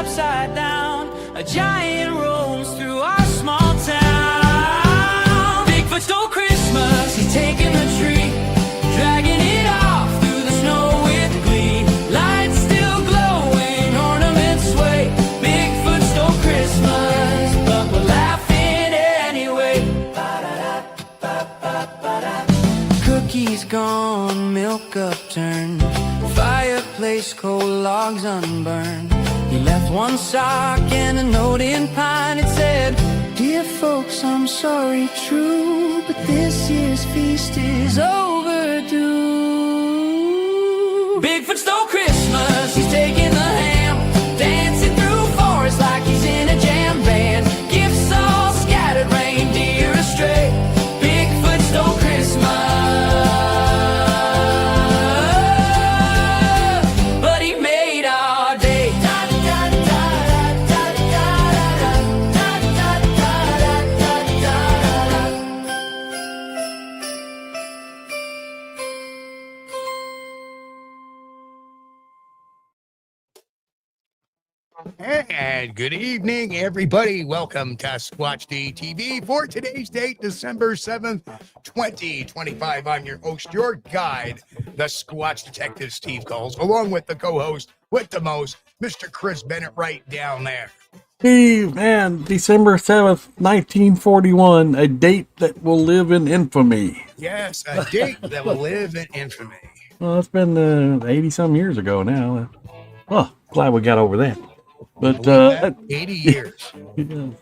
upside down. A giant rolls through our small town. Bigfoot stole Christmas, he's taking the tree, dragging it off through the snow with glee. Lights still glowing, ornaments sway. Bigfoot stole Christmas, but we're laughing anyway. Cookies gone, milk upturned, fireplace cold, logs unburned. He left one sock and a note in pine. It said, "Dear folks, I'm sorry, true, but this year's feast is overdue." Bigfoot stole Christmas, he's taking the ham, dancing through forests like he's in a jam band. Gifts all scattered, reindeer astray. Bigfoot stole Christmas. And good evening, everybody. Welcome to Squatch-D TV for today's date, December 7th, 2025. I'm your host, your guide, the Squatch Detective, Steve Kulls, along with the co-host with the most, Mr. Chris Bennett, right down there. Steve, man, December 7th, 1941, a date that will live in infamy. Yes, a date that will live in infamy. Well, it's been 80-some years ago now. Oh, glad we got over that. But 80 years.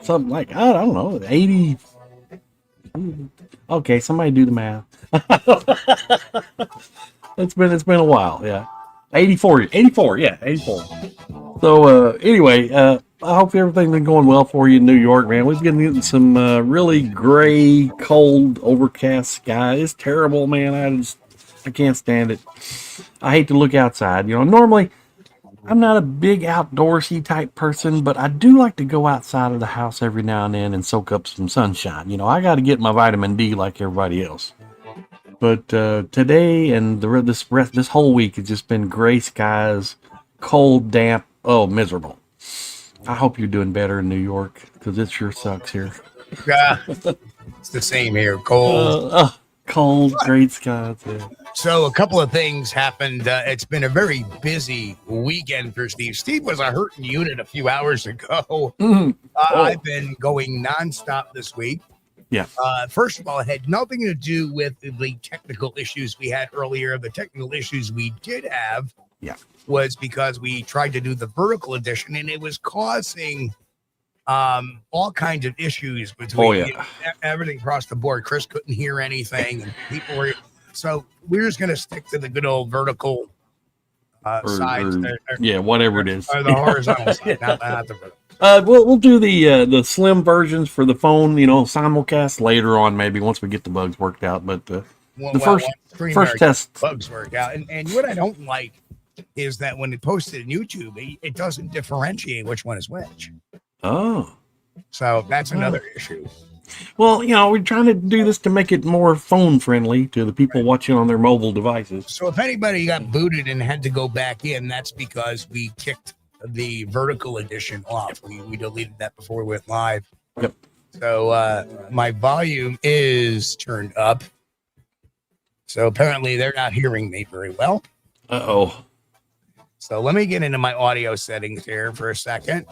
Something like, I don't know, 80. Okay, somebody do the math. It's been a while, yeah. 84, yeah, 84. So anyway, I hope everything's been going well for you in New York, man. We've been getting some really gray, cold, overcast sky. It's terrible, man. I can't stand it. I hate to look outside. You know, normally I'm not a big outdoorsy type person, but I do like to go outside of the house every now and then and soak up some sunshine. You know, I got to get my vitamin D like everybody else. But today and this whole week has just been gray skies, cold, damp, miserable. I hope you're doing better in New York, because it sure sucks here. Yeah, it's the same here. Cold. Cold, great skies. Yeah. So a couple of things happened. It's been a very busy weekend for Steve. Steve was a hurting unit a few hours ago. I've been going nonstop this week. Yeah. First of all, it had nothing to do with the technical issues we had earlier. The technical issues we did have was because we tried to do the vertical edition, and it was causing all kinds of issues between everything across the board. Chris couldn't hear anything, and people were so we're just going to stick to the good old vertical sides. Whatever it is, or the horizontal side, not the vertical. We'll do the slim versions for the phone, simulcast later on, maybe once we get the bugs worked out. But the first test bugs work out, and what I don't like is that when it posted in YouTube, it doesn't differentiate which one is which. Oh, so that's another issue. Well, we're trying to do this to make it more phone friendly to the people watching on their mobile devices. So if anybody got booted and had to go back in, that's because we kicked the vertical edition off. We deleted that before we went live. Yep. So my volume is turned up. So apparently they're not hearing me very well. Uh-oh. So let me get into my audio settings here for a second.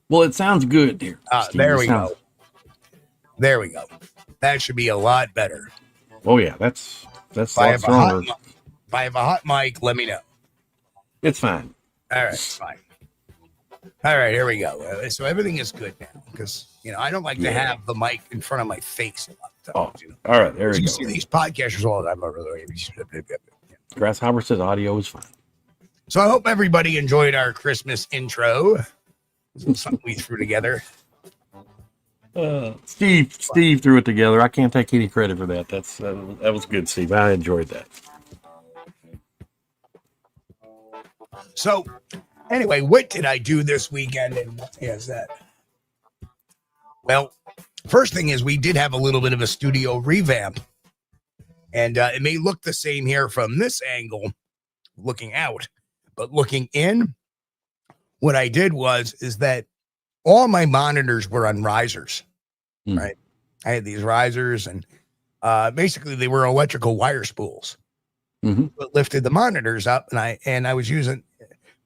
Well, it sounds good here. There we go. There we go. That should be a lot better. Oh yeah, that's if I have a hot mic, let me know. It's fine. All right, it's fine. All right, here we go. So everything is good now because I don't like to have the mic in front of my face a lot of times. All right, there we go. You see these podcasters all the time over there. Grasshopper says audio is fine. So I hope everybody enjoyed our Christmas intro. Something we threw together. Steve threw it together. I can't take any credit for that. That was good, Steve. I enjoyed that. So anyway, what did I do this weekend, and what is that? Well, first thing is we did have a little bit of a studio revamp, and it may look the same here from this angle looking out, but looking in, what I did is that all my monitors were on risers, right? I had these risers, and basically they were electrical wire spools. It lifted the monitors up, and I was using,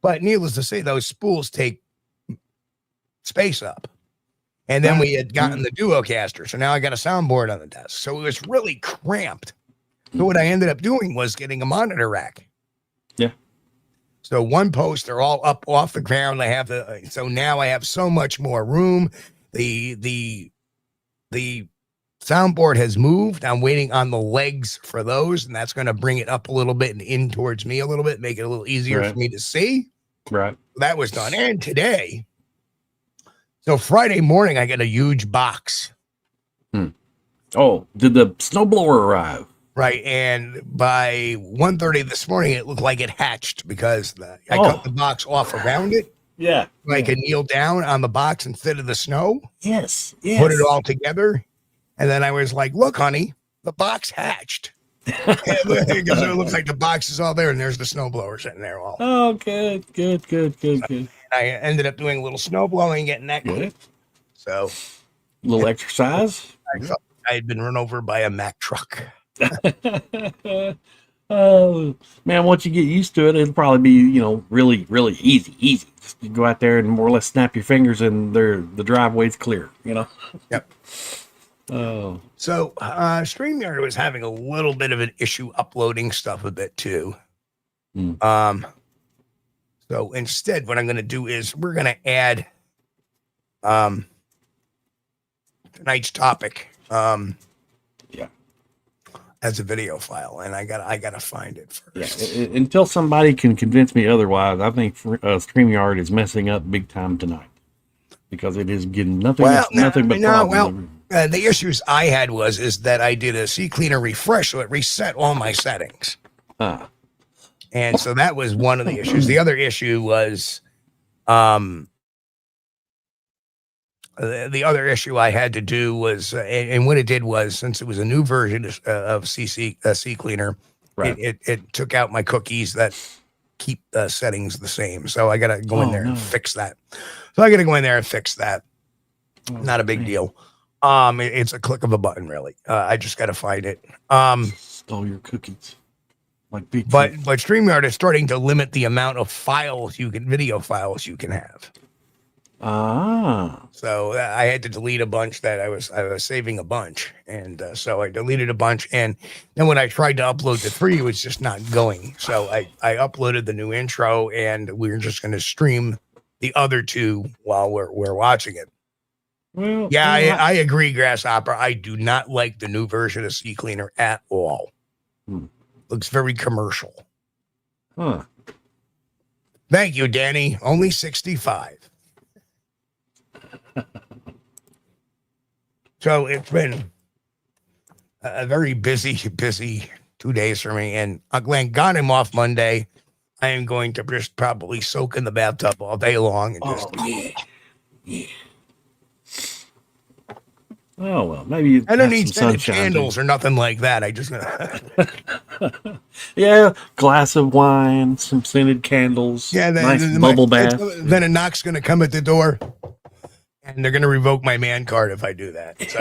but needless to say, those spools take space up. And then we had gotten the Duocaster, so now I got a soundboard on the desk, so it was really cramped. So what I ended up doing was getting a monitor rack. Yeah. So one post, they're all up off the ground. So now I have so much more room. The soundboard has moved. I'm waiting on the legs for those, and that's going to bring it up a little bit and in towards me a little bit, make it a little easier for me to see. Right. That was done. And today, so Friday morning, I got a huge box. Oh, did the snowblower arrive? Right, and by 1:30 this morning, it looked like it hatched because I cut the box off around it. Yeah. I could kneel down on the box instead of the snow. Yes. Put it all together. And then I was like, look, honey, the box hatched. Because it looks like the box is all there, and there's the snowblower sitting there all. Oh, good. I ended up doing a little snow blowing, getting that good. So, a little exercise. I felt I had been run over by a Mack truck. Oh man, once you get used to it, it'll probably be, really, really easy. Just you go out there and more or less snap your fingers and the driveway's clear, Yep. Oh. So StreamYard was having a little bit of an issue uploading stuff a bit too. So instead, what I'm going to do is we're going to add tonight's topic as a video file, and I gotta find it first. Yeah, until somebody can convince me otherwise, I think StreamYard is messing up big time tonight because it is getting nothing but problems. The issues I had is that I did a CCleaner refresh, so it reset all my settings. And so that was one of the issues. The other issue was, the other issue I had to do was, and what it did was, since it was a new version of CCleaner, it took out my cookies that keep the settings the same. So I got to go in there and fix that. So I got to go in there and fix that. Not a big deal. It's a click of a button, really. I just got to find it. Stole your cookies. Like Bigfoot. But StreamYard is starting to limit the amount of video files you can have. So I had to delete a bunch that I was saving a bunch. And so I deleted a bunch. And then when I tried to upload the 3, it was just not going. So I uploaded the new intro, and we're just going to stream the other 2 while we're watching it. Well, yeah, I agree, Grasshopper. I do not like the new version of CCleaner at all. Looks very commercial. Thank you, Danny. Only 65. So it's been a very busy 2 days for me. And Glenn got him off Monday. I am going to just probably soak in the bathtub all day long. And yeah. Oh, well, maybe I don't need scented candles or nothing like that. I just glass of wine, some scented candles, nice bubble bath. Then a knock's going to come at the door, and they're going to revoke my man card if I do that. So.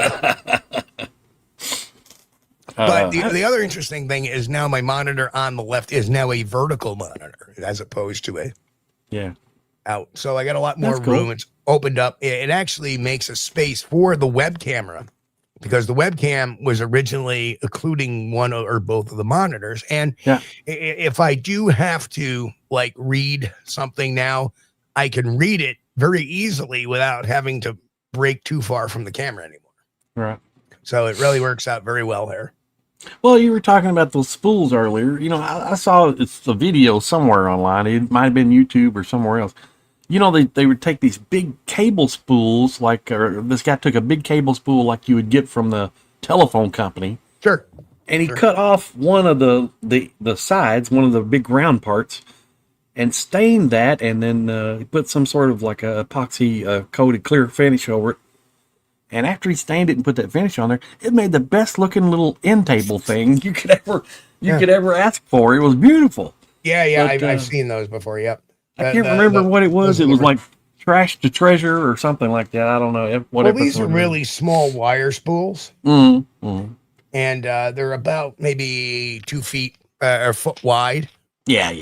But the other interesting thing is now my monitor on the left is now a vertical monitor as opposed to out. So I got a lot more room. It's opened up. It actually makes a space for the web camera, because the webcam was originally occluding one or both of the monitors. And if I do have to read something now, I can read it very easily without having to break too far from the camera anymore. Right. So it really works out very well there. Well, you were talking about those spools earlier. I saw it's a video somewhere online. It might have been YouTube or somewhere else. They would take these big cable spools, this guy took a big cable spool like you would get from the telephone company. Sure. And he cut off one of the sides, one of the big round parts, and stained that, and then he put some sort of like a epoxy coated clear finish over it. And after he stained it and put that finish on there, it made the best looking little end table thing you could ever ask for. It was beautiful. Yeah, I've seen those before. Yep. I can't remember what it was. It was like trash to treasure or something like that. I don't know. Well, these are really small wire spools. Mm-hmm. And they're about maybe 2 feet or foot wide. Yeah.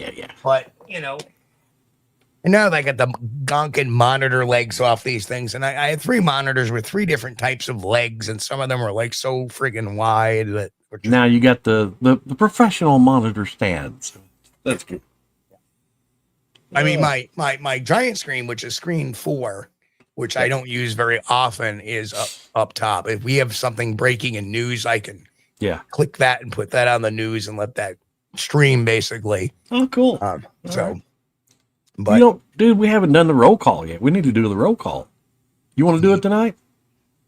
But, and now they got the gonking monitor legs off these things. And I had 3 monitors with 3 different types of legs. And some of them were like so friggin' wide. That now you got the professional monitor stands. That's good. I mean, my giant screen, which is screen 4, which I don't use very often, is up top. If we have something breaking in news, I can click that and put that on the news and let that stream basically. Oh, cool. But dude, we haven't done the roll call yet. We need to do the roll call. You want to do it tonight?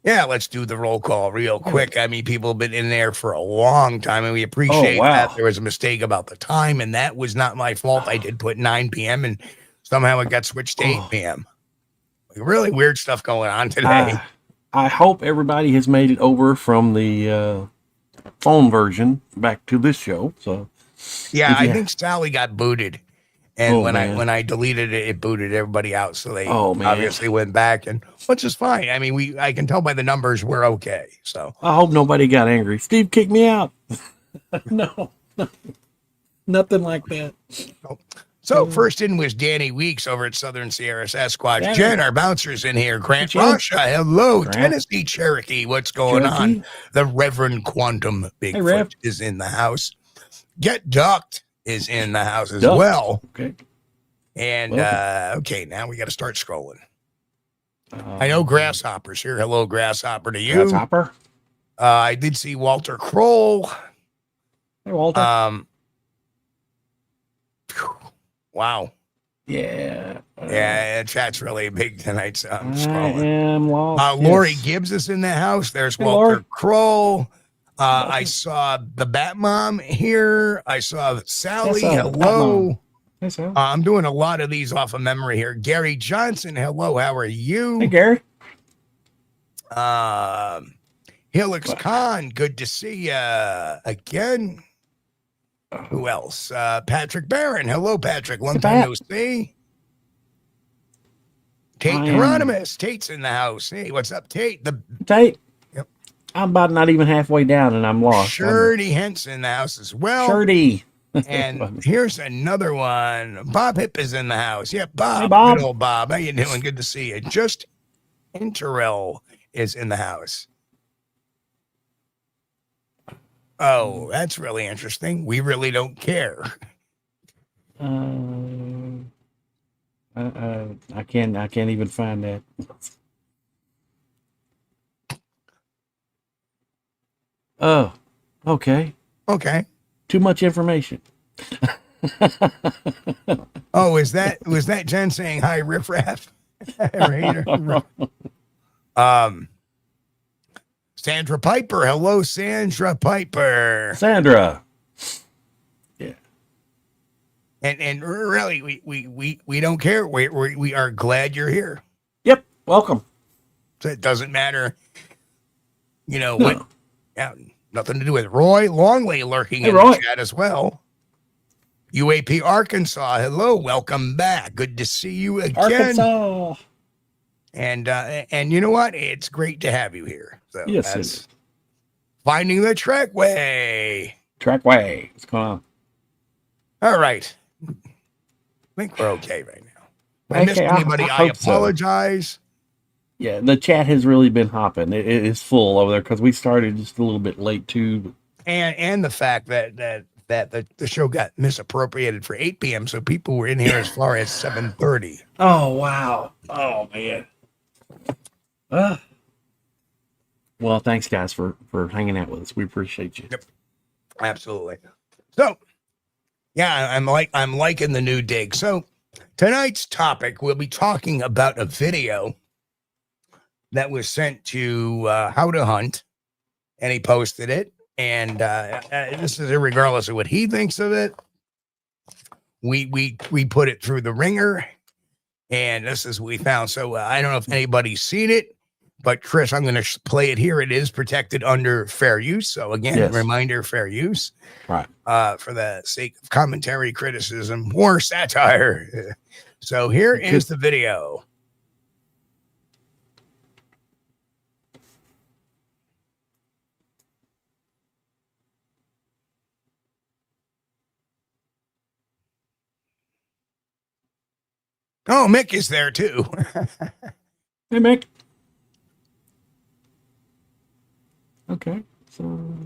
Yeah, let's do the roll call real quick. I mean, people have been in there for a long time, and we appreciate that. There was a mistake about the time, and that was not my fault. I did put 9 p.m., and somehow it got switched to 8 p.m. Really weird stuff going on today. I hope everybody has made it over from the phone version back to this show. So, yeah, I think Sally got booted. And when I deleted it, it booted everybody out. So they obviously went back, and which is fine. I mean, I can tell by the numbers we're okay. So I hope nobody got angry. Steve kicked me out. No, nothing like that. So first in was Danny Weeks over at Southern Sierra Sasquatch. Danny. Jen, our bouncer's in here. Grant Rasha, hello. Grant. Tennessee Cherokee, what's going on? The Reverend Quantum Bigfoot is in the house. Get Ducked is in the house as well. Okay. And okay, now we got to start scrolling. I know Grasshopper's here. Hello, Grasshopper, to you. Grasshopper. I did see Walter Kroll. Hey, Walter. Wow. Yeah. Chat's really big tonight. So I'm I scrolling. am lost. Lori Gibbs is in the house. There's Walter Kroll. I saw the Bat Mom here. I saw Sally. Hello. I'm doing a lot of these off of memory here. Gary Johnson. Hello. How are you? Hey, Gary. Helix Khan. Good to see you again. Who else? Patrick Barron. Hello, Patrick. Long time no see. Tate Hieronymus. Tate's in the house. Hey, what's up, Tate? Tate. Yep. I'm about not even halfway down, and I'm lost. Shirty Henson in the house as well. Shirty. And here's another one. Bob Hip is in the house. Yeah, Bob. Hey, Bob. Good old Bob. How you doing? Good to see you. Just Interrell is in the house. Oh, that's really interesting. We really don't care. I can't even find that. Oh, okay. Okay. Too much information. Oh, was that Jen saying hi, riffraff? Sandra Piper. Hello, Sandra Piper. Sandra. Yeah. And really, we don't care. We are glad you're here. Yep. Welcome. So it doesn't matter. What? Yeah, nothing to do with Roy Longley lurking in the chat as well. UAP Arkansas. Hello. Welcome back. Good to see you again. Arkansas. And you know what? It's great to have you here. So yes, that's finding the trackway. Trackway. What's going on? All right. I think we're okay right now. If I missed anybody, I apologize. So. Yeah, the chat has really been hopping. It is full over there because we started just a little bit late too. And the fact that the show got misappropriated for 8 p.m. So people were in here as far as 7:30. Oh wow! Oh man. Well, thanks guys for hanging out with us. We appreciate you. Yep. Absolutely. So, yeah, I'm liking the new dig. So tonight's topic, we'll be talking about a video that was sent to How to Hunt, and he posted it. And this is regardless of what he thinks of it. We put it through the ringer, and this is what we found. So I don't know if anybody's seen it, but Chris, I'm going to play it here. It is protected under fair use. So again, reminder, fair use, right? For the sake of commentary, criticism, or satire. So here is the video. Oh, Mick is there too. Hey, Mick. Okay, so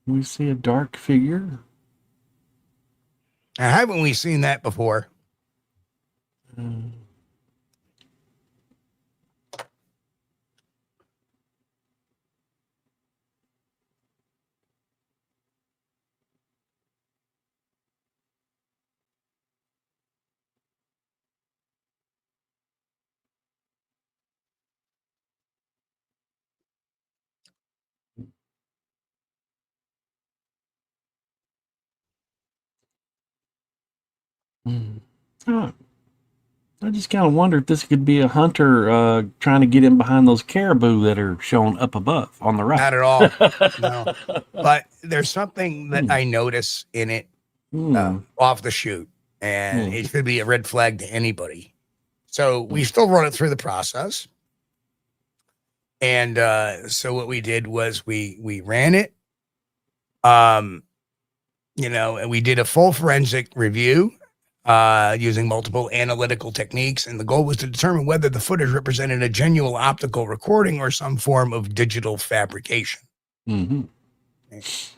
we see a dark figure. Haven't we seen that before? Huh. I just kind of wonder if this could be a hunter trying to get in behind those caribou that are shown up above on the right. Not at all. No. But there's something that I notice in it off the shoot, and it should be a red flag to anybody. So we still run it through the process. And so what we did was we ran it, and we did a full forensic review using multiple analytical techniques. And the goal was to determine whether the footage represented a genuine optical recording or some form of digital fabrication. Mm-hmm.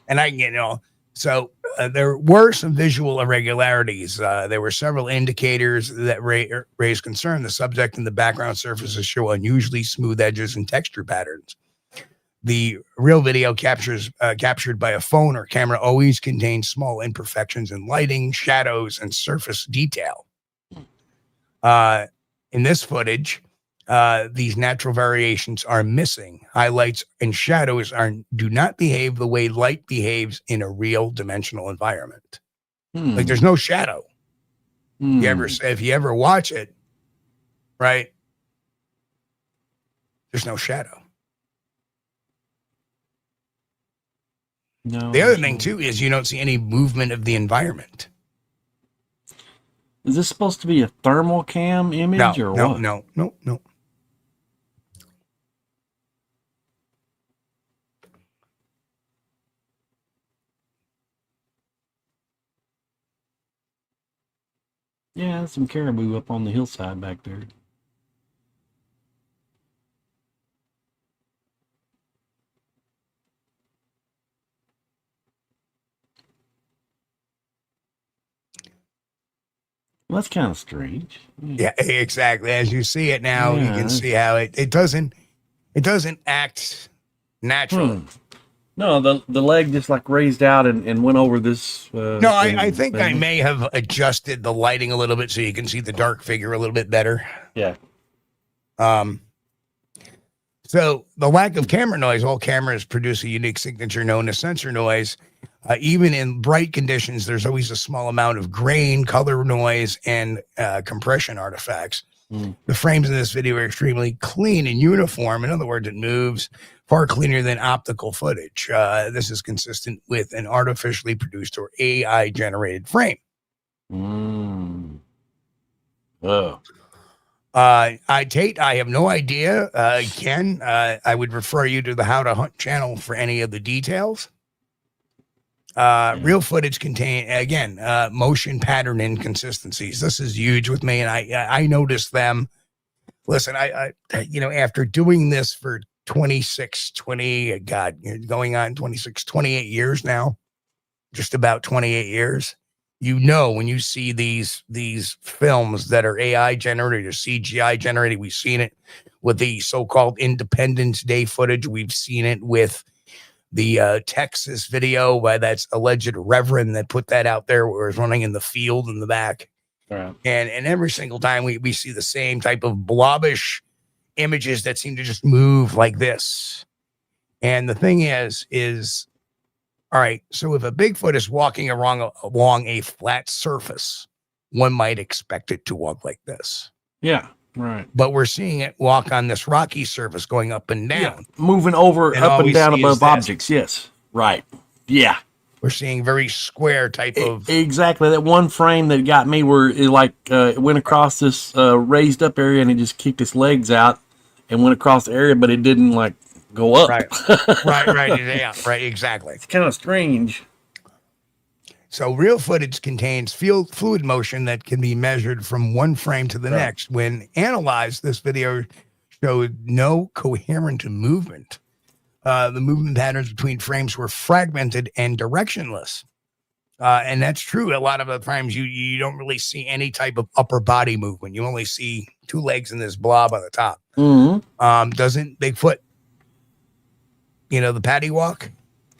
And so there were some visual irregularities. There were several indicators that raised concern. The subject and the background surfaces show unusually smooth edges and texture patterns. The real video captured by a phone or camera always contains small imperfections in lighting, shadows, and surface detail. In this footage, these natural variations are missing. Highlights and shadows do not behave the way light behaves in a real dimensional environment. Like there's no shadow. If you ever watch it, right? There's no shadow. No. The other thing too is you don't see any movement of the environment. Is this supposed to be a thermal cam image or what? No. Yeah, some caribou up on the hillside back there. Well, that's kind of strange. Yeah, exactly. As you see it now, you can see how it doesn't act natural. No, the leg just like raised out and went over this. I think I may have adjusted the lighting a little bit so you can see the dark figure a little bit better. Yeah. So the lack of camera noise, all cameras produce a unique signature known as sensor noise. Even in bright conditions, there's always a small amount of grain, color noise, and compression artifacts. The frames in this video are extremely clean and uniform. In other words, it moves far cleaner than optical footage. This is consistent with an artificially produced or AI generated frame. Oh. Tate, I have no idea. Ken, I would refer you to the How to Hunt channel for any of the details. Real footage contain, again, motion pattern inconsistencies. This is huge with me, and I noticed them. Listen, I after doing this for 28 years now, just about 28 years, when you see these films that are AI generated or CGI generated, we've seen it with the so-called Independence Day footage. We've seen it with the Texas video by that alleged reverend that put that out there where it was running in the field in the back. Right. And every single time we see the same type of blobbish images that seem to just move like this. And the thing is all right, so if a Bigfoot is walking along a flat surface, one might expect it to walk like this. Yeah, right. But we're seeing it walk on this rocky surface going up and down. Yeah, moving up and down above objects. Yes, right. Yeah. We're seeing very square type of. Exactly. That one frame that got me where it went across this raised up area and it just kicked its legs out and went across the area, but it didn't like go up. Right. Yeah, right. Exactly. It's kind of strange. So real footage contains fluid motion that can be measured from one frame to the next. When analyzed, this video showed no coherent movement. The movement patterns between frames were fragmented and directionless. And that's true. A lot of the times you don't really see any type of upper body movement. You only see two legs and this blob on the top. Mm-hmm. Doesn't Bigfoot, the patty walk?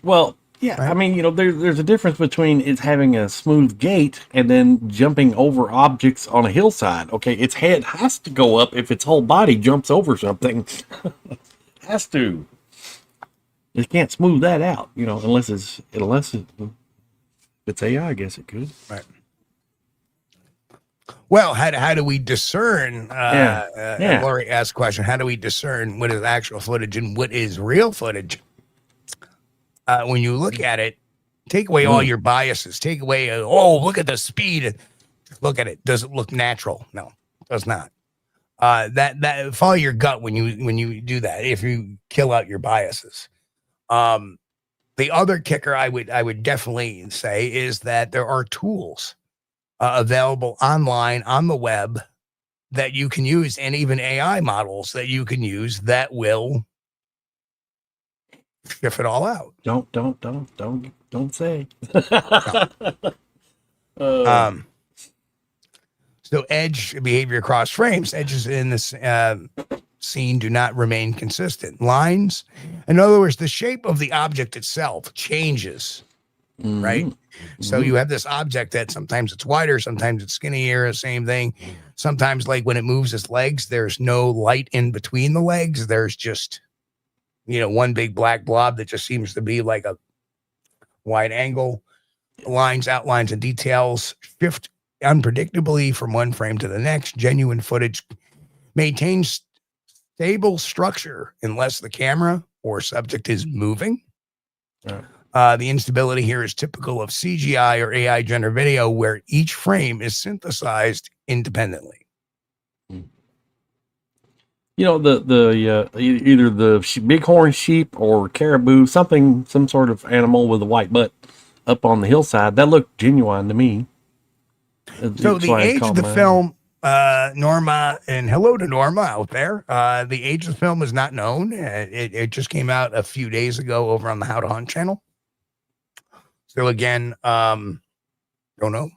Well, yeah, right? I mean, there's a difference between it having a smooth gait and then jumping over objects on a hillside. Okay, its head has to go up if its whole body jumps over something. Has to. It can't smooth that out, unless it's AI. I guess it could. Right. Well, how do we discern? Lori asked a question. How do we discern what is actual footage and what is real footage? When you look at it, take away all your biases. Take away, look at the speed. Look at it. Does it look natural? No, it does not. That follow your gut when you do that. If you kill out your biases, the other kicker I would definitely say is that there are tools available online on the web that you can use, and even AI models that you can use that will shift it all out. Don't say. So edge behavior across frames. Edges in this scene do not remain consistent. Lines, in other words, the shape of the object itself changes, right? Mm-hmm. So you have this object that sometimes it's wider, sometimes it's skinnier, same thing. Sometimes, like when it moves its legs, there's no light in between the legs. There's just, one big black blob that just seems to be like a wide angle. Lines, outlines, and details shift unpredictably from one frame to the next. Genuine footage maintains stable structure unless the camera or subject is moving. The instability here is typical of CGI or AI generated video where each frame is synthesized independently. Either the bighorn sheep or caribou, some sort of animal with a white butt up on the hillside, that looked genuine to me. So the age of the film, Norma, and hello to Norma out there. The age of the film is not known. It just came out a few days ago over on the How to Hunt channel. So again, don't know.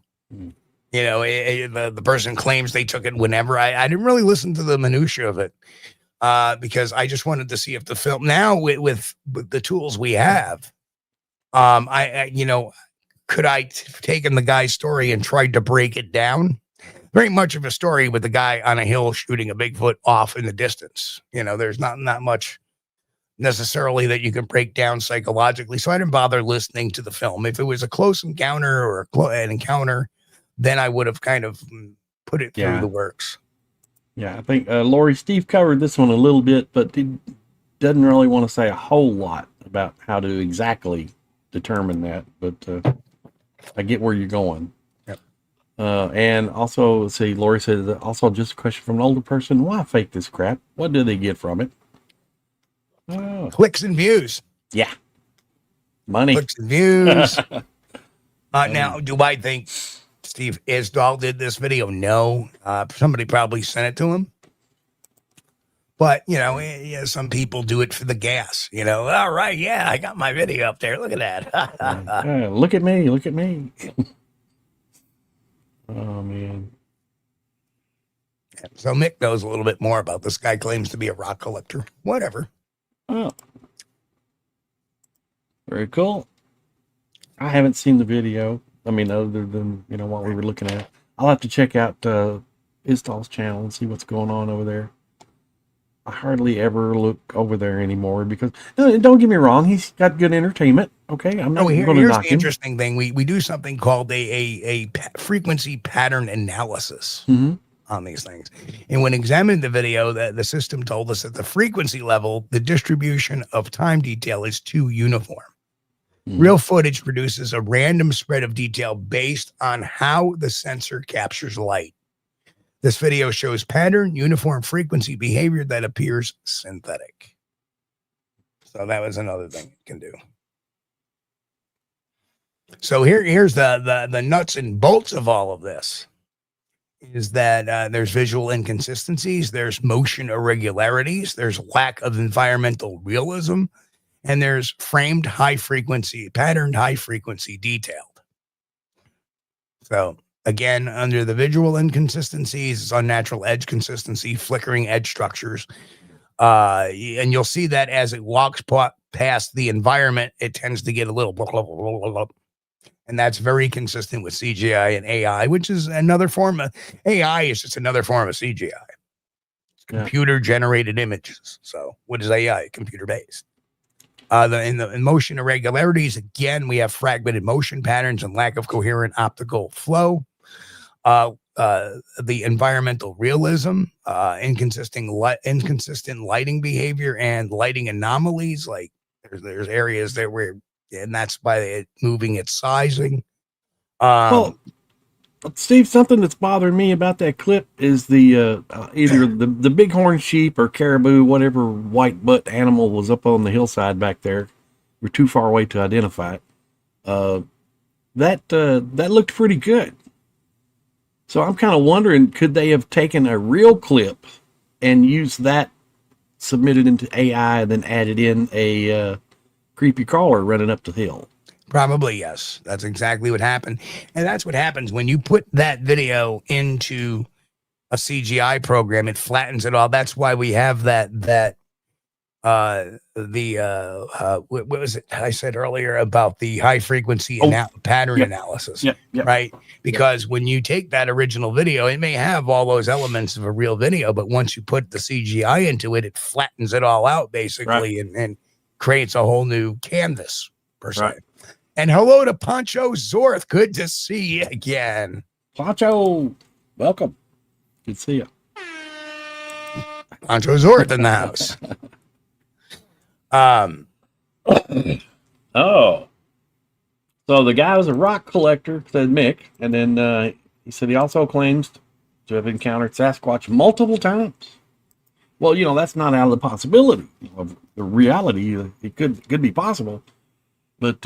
The person claims they took it whenever. I didn't really listen to the minutia of it because I just wanted to see if the film now with the tools we have, could I taken the guy's story and tried to break it down? Very much of a story with the guy on a hill shooting a Bigfoot off in the distance. There's not much necessarily that you can break down psychologically. So I didn't bother listening to the film. If it was a close encounter or an encounter, then I would have kind of put it through the works. Yeah, I think Lori, Steve covered this one a little bit, but he doesn't really want to say a whole lot about how to exactly determine that. But I get where you're going. Yep. And also, let's see, Lori said, also just a question from an older person. Why fake this crap? What do they get from it? Oh. Clicks and views. Yeah. Money. Clicks and views. Now, do I think Steve Isdall did this video? No. Somebody probably sent it to him. But, some people do it for the gas. All right, yeah, I got my video up there. Look at that. Look at me. Look at me. Oh, man. So Mick knows a little bit more about this guy. Claims to be a rock collector. Whatever. Oh. Very cool. I haven't seen the video. I mean, other than, what we were looking at. I'll have to check out Isdall's channel and see what's going on over there. I hardly ever look over there anymore because, don't get me wrong, he's got good entertainment. Okay, I'm not going to knock him. Here's the interesting thing. We do something called a frequency pattern analysis on these things. And when examining the video, the system told us that the frequency level, the distribution of time detail is too uniform. Real footage produces a random spread of detail based on how the sensor captures light. This video shows pattern, uniform frequency behavior that appears synthetic. So that was another thing it can do. So here's the nuts and bolts of all of this. Is that there's visual inconsistencies, there's motion irregularities, there's lack of environmental realism, and there's framed high frequency, patterned high frequency detailed. So again, under the visual inconsistencies, it's unnatural edge consistency, flickering edge structures. And you'll see that as it walks past the environment, it tends to get a little blah, blah, blah, blah, blah. And that's very consistent with CGI and AI, which is another form of AI is just another form of CGI. It's computer generated images. So what is AI? Computer based. In motion irregularities, again, we have fragmented motion patterns and lack of coherent optical flow. The environmental realism, inconsistent lighting behavior and lighting anomalies. Like there's areas there where, and that's by it moving its sizing. Well, Steve, something that's bothering me about that clip is the either the bighorn sheep or caribou, whatever white butt animal was up on the hillside back there. We're too far away to identify it. That looked pretty good. So I'm kind of wondering, could they have taken a real clip and used that, submitted into AI, then added in a creepy crawler running up the hill? Probably, yes. That's exactly what happened. And that's what happens when you put that video into a CGI program, it flattens it all. That's why we have what was it I said earlier about the high frequency pattern analysis, right? Because when you take that original video, it may have all those elements of a real video, but once you put the CGI into it, it flattens it all out basically, and creates a whole new canvas per se. Right. And hello to Pancho Zorth. Good to see you again. Pancho, welcome. Good to see you. Pancho Zorth in the house. Oh. So the guy was a rock collector, said Mick, and then he said he also claims to have encountered Sasquatch multiple times. Well, you know, that's not out of the possibility of the reality. It could be possible, but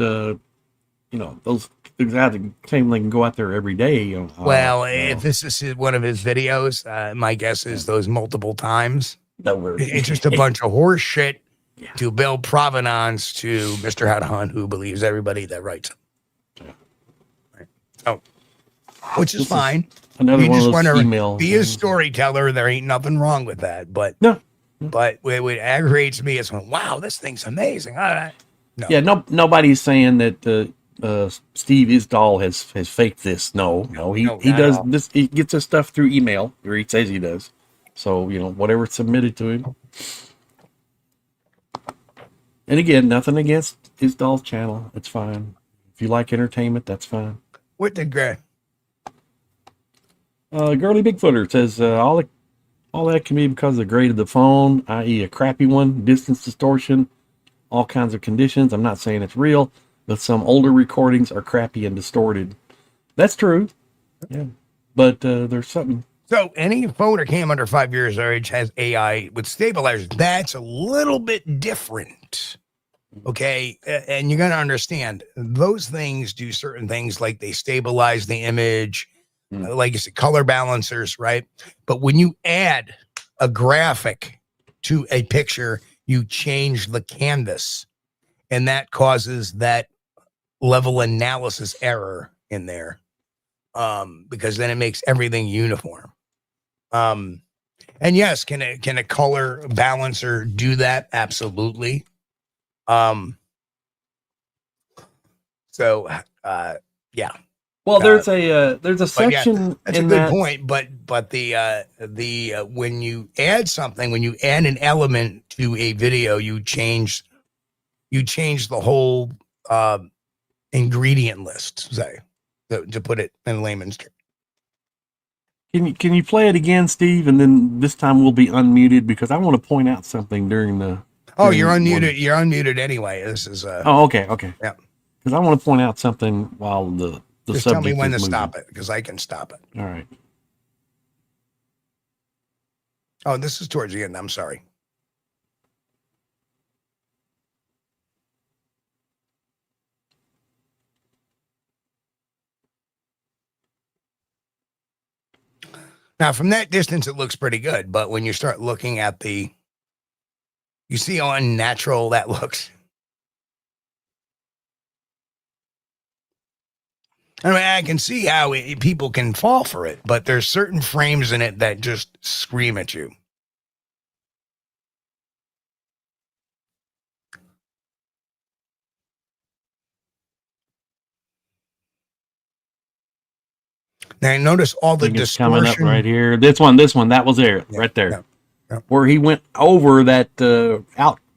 you know, those things have the same. They can go out there every day. You know, well, if this is one of his videos, my guess is those multiple times. It's just a bunch of horse shit to build provenance to Mr. Hadahan, who believes everybody that writes him. Right. So, which is fine. Another you one just of those want to emails. Be a storyteller. There ain't nothing wrong with that. But no. But what aggravates me is, wow, this thing's amazing. All right. No. Yeah, nobody's saying that Steve Isdall has faked this. No, he does this. He gets his stuff through email, or he says he does. So, you know, whatever's submitted to him. And again, nothing against Isdall's channel. It's fine. If you like entertainment, that's fine. What the guy? Girly Bigfooter says all that can be because of the grade of the phone, i.e. a crappy one, distance distortion, all kinds of conditions. I'm not saying it's real, but some older recordings are crappy and distorted. That's true. Yeah. But there's something. So any phone or cam under 5 years of age has AI with stabilizers. That's a little bit different. Okay. And you're going to understand those things do certain things, like they stabilize the image, like you said, color balancers, right? But when you add a graphic to a picture, you change the canvas, and that causes that level analysis error in there, because then it makes everything uniform. And yes, can a color balancer do that? Absolutely. Yeah. Well, there's a section. Yeah, that's a good point. But the when you add something, when you add an element to a video, you change the whole ingredient list. Say, to put it in layman's terms. Can you play it again, Steve? And then this time we'll be unmuted because I want to point out something during the. Oh, you're unmuted. You're unmuted anyway. This is. Oh, okay. Yeah. because I want to point out something while the Just subject tell me when is to moving. stop it, because I can stop it. All right. Oh, this is towards the end. I'm sorry. Now, from that distance, it looks pretty good. But when you start looking at you see how unnatural that looks. I mean, I can see how people can fall for it, but there's certain frames in it that just scream at you. Now, notice all the It's coming up distortion. right here. This one, that was there, right there. Yeah. Where he went over that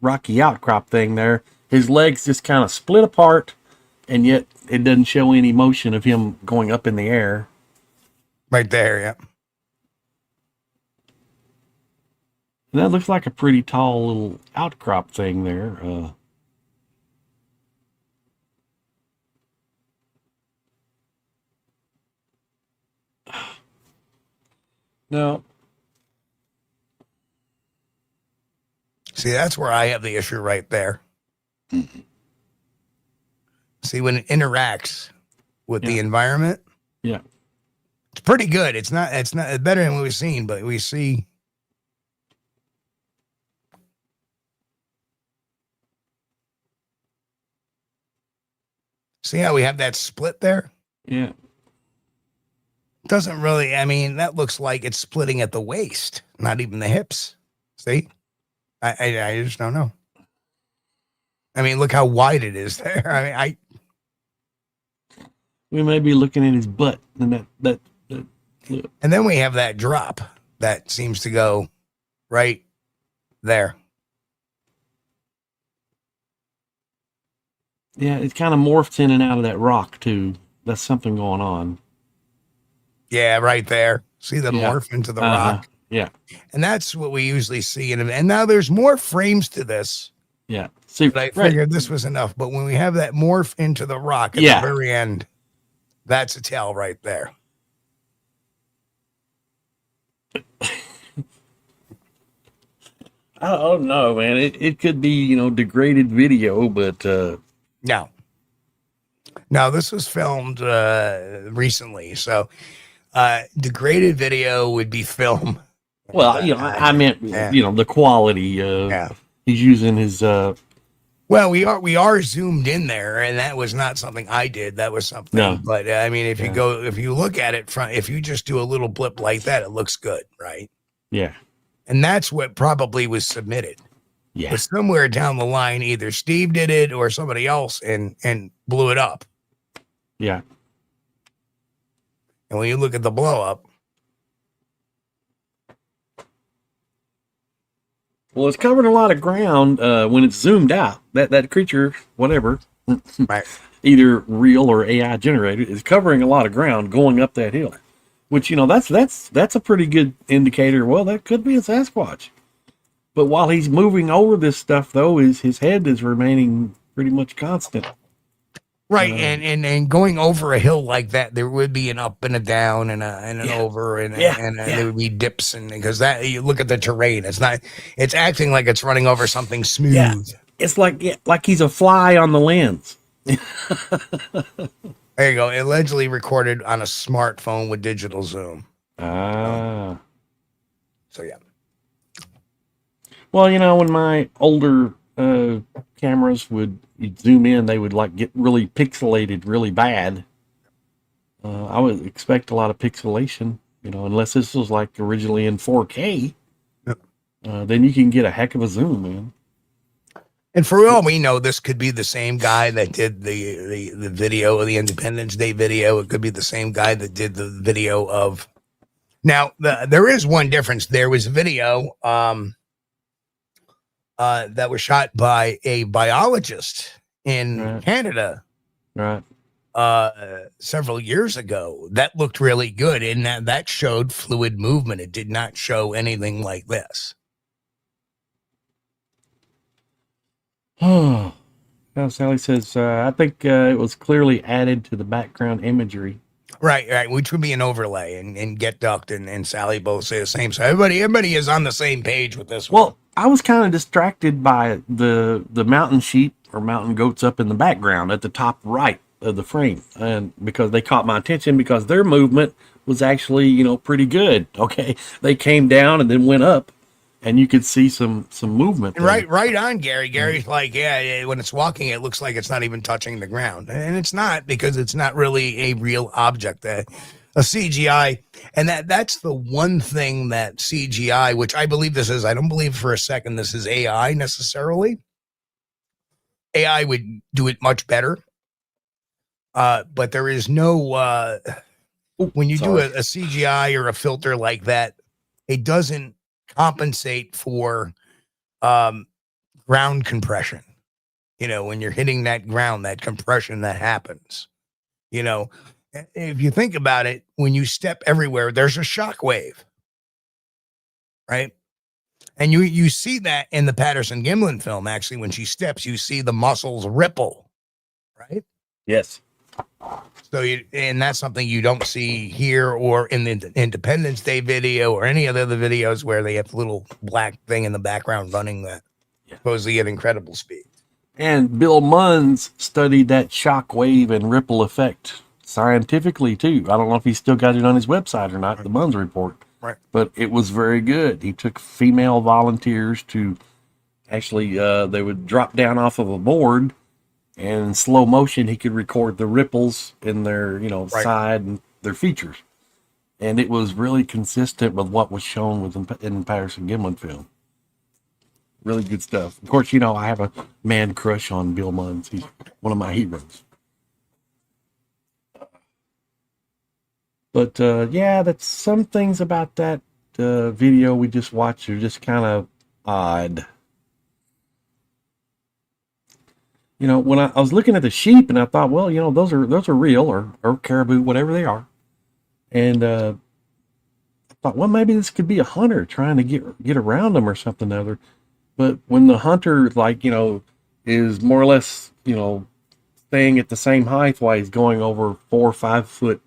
rocky outcrop thing there. His legs just kind of split apart, and yet it doesn't show any motion of him going up in the air. Right there, yeah. And that looks like a pretty tall little outcrop thing there. No. See, that's where I have the issue right there. Mm-hmm. See, when it interacts with the environment, yeah, it's pretty good. It's better than what we've seen, but we see. See how we have that split there? Yeah. Doesn't really, I mean, that looks like it's splitting at the waist, not even the hips. See? I just don't know. I mean, look how wide it is there. I mean, we may be looking at his butt, and that and then we have that drop that seems to go right there. Yeah, it kind of morphs in and out of that rock too. That's something going on. Yeah, right there. See the morph into the rock? Yeah. And that's what we usually see. And now there's more frames to this. Yeah. See, but I figured this was enough. But when we have that morph into the rock at the very end, that's a tell right there. I don't know, man. It could be, degraded video, but no, this was filmed recently. So degraded video would be film. Well, I meant, the quality. He's using his. Well, we are zoomed in there, and that was not something I did. That was something. No. But I mean, if you look at it if you just do a little blip like that, it looks good, right? Yeah. And that's what probably was submitted. Yeah. But somewhere down the line, either Steve did it or somebody else and blew it up. Yeah. And when you look at the blow up. Well, it's covering a lot of ground when it's zoomed out. That creature, whatever, right. Either real or AI generated, is covering a lot of ground going up that hill. Which, that's a pretty good indicator. Well, that could be a Sasquatch. But while he's moving over this stuff, though, his head is remaining pretty much constant. Right, and going over a hill like that, there would be an up and a down and an over and there would be dips, and because that you look at the terrain, it's acting like it's running over something smooth. Yeah. It's like he's a fly on the lens. There you go. Allegedly recorded on a smartphone with digital zoom. So yeah. Well, when my older cameras would zoom in, they would get really pixelated really bad. I would expect a lot of pixelation, unless this was originally in 4K. Yep. Then you can get a heck of a zoom, man. And for all we know, this could be the same guy that did the video of the Independence Day video. It could be the same guy that did the video of. Now, there is one difference. There was a video that was shot by a biologist in Canada, right? Several years ago. That looked really good, and that showed fluid movement. It did not show anything like this. Oh, Sally says, I think it was clearly added to the background imagery. Right, which would be an overlay, and Get Ducked and Sally both say the same. So everybody is on the same page with this one. Well, I was kind of distracted by the mountain sheep or mountain goats up in the background at the top right of the frame, and because they caught my attention because their movement was actually, you know, pretty good. Okay, they came down and then went up, and you could see some movement there. Right on, Gary. Gary's like, yeah, when it's walking, it looks like it's not even touching the ground. And it's not, because it's not really a real object, a CGI. And that's the one thing that CGI, which I believe this is, I don't believe for a second this is AI necessarily. AI would do it much better. But there is no, when you do a CGI or a filter like that, it doesn't compensate for ground compression. You know, when you're hitting that ground, that compression that happens. You know, if you think about it, when you step everywhere, there's a shock wave, right? And you see that in the Patterson Gimlin film. Actually, when she steps, you see the muscles ripple, right? Yes. So and that's something you don't see here or in the Independence Day video or any of the other videos where they have the little black thing in the background running that supposedly at incredible speed. And Bill Munns studied that shock wave and ripple effect scientifically too. I don't know if he's still got it on his website or not, the Munns report. Right. But it was very good. He took female volunteers to actually, they would drop down off of a board, and in slow motion, he could record the ripples in their, you know, side and their features. And it was really consistent with what was shown in the Patterson Gimlin film. Really good stuff. Of course, you know, I have a man crush on Bill Munns. He's one of my heroes. But, yeah, that's some things about that video we just watched are just kind of odd. You know, when I was looking at the sheep and I thought, well, you know, those are real or caribou, whatever they are. And I thought, well, maybe this could be a hunter trying to get around them or something other. But when the hunter, like, you know, is more or less, you know, staying at the same height while he's going over 4 or 5 foot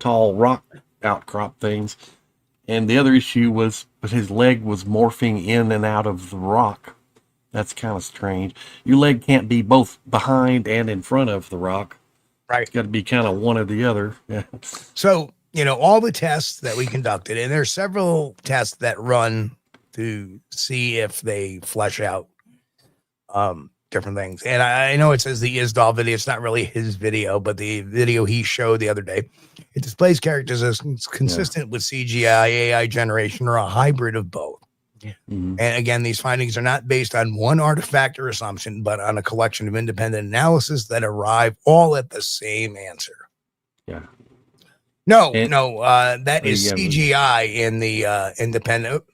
tall rock outcrop things. And the other issue was, but his leg was morphing in and out of the rock. That's kind of strange. Your leg can't be both behind and in front of the rock. Right. It's got to be kind of one or the other. Yeah. So, you know, all the tests that we conducted, and there's several tests that run to see if they flesh out different things. And I know it says the Isdall video. It's not really his video, but the video he showed the other day, it displays characters as consistent with CGI, AI generation, or a hybrid of both. Yeah. Mm-hmm. And again, these findings are not based on one artifact or assumption, but on a collection of independent analysis that arrive all at the same answer. Yeah. No, that is CGI in the independent.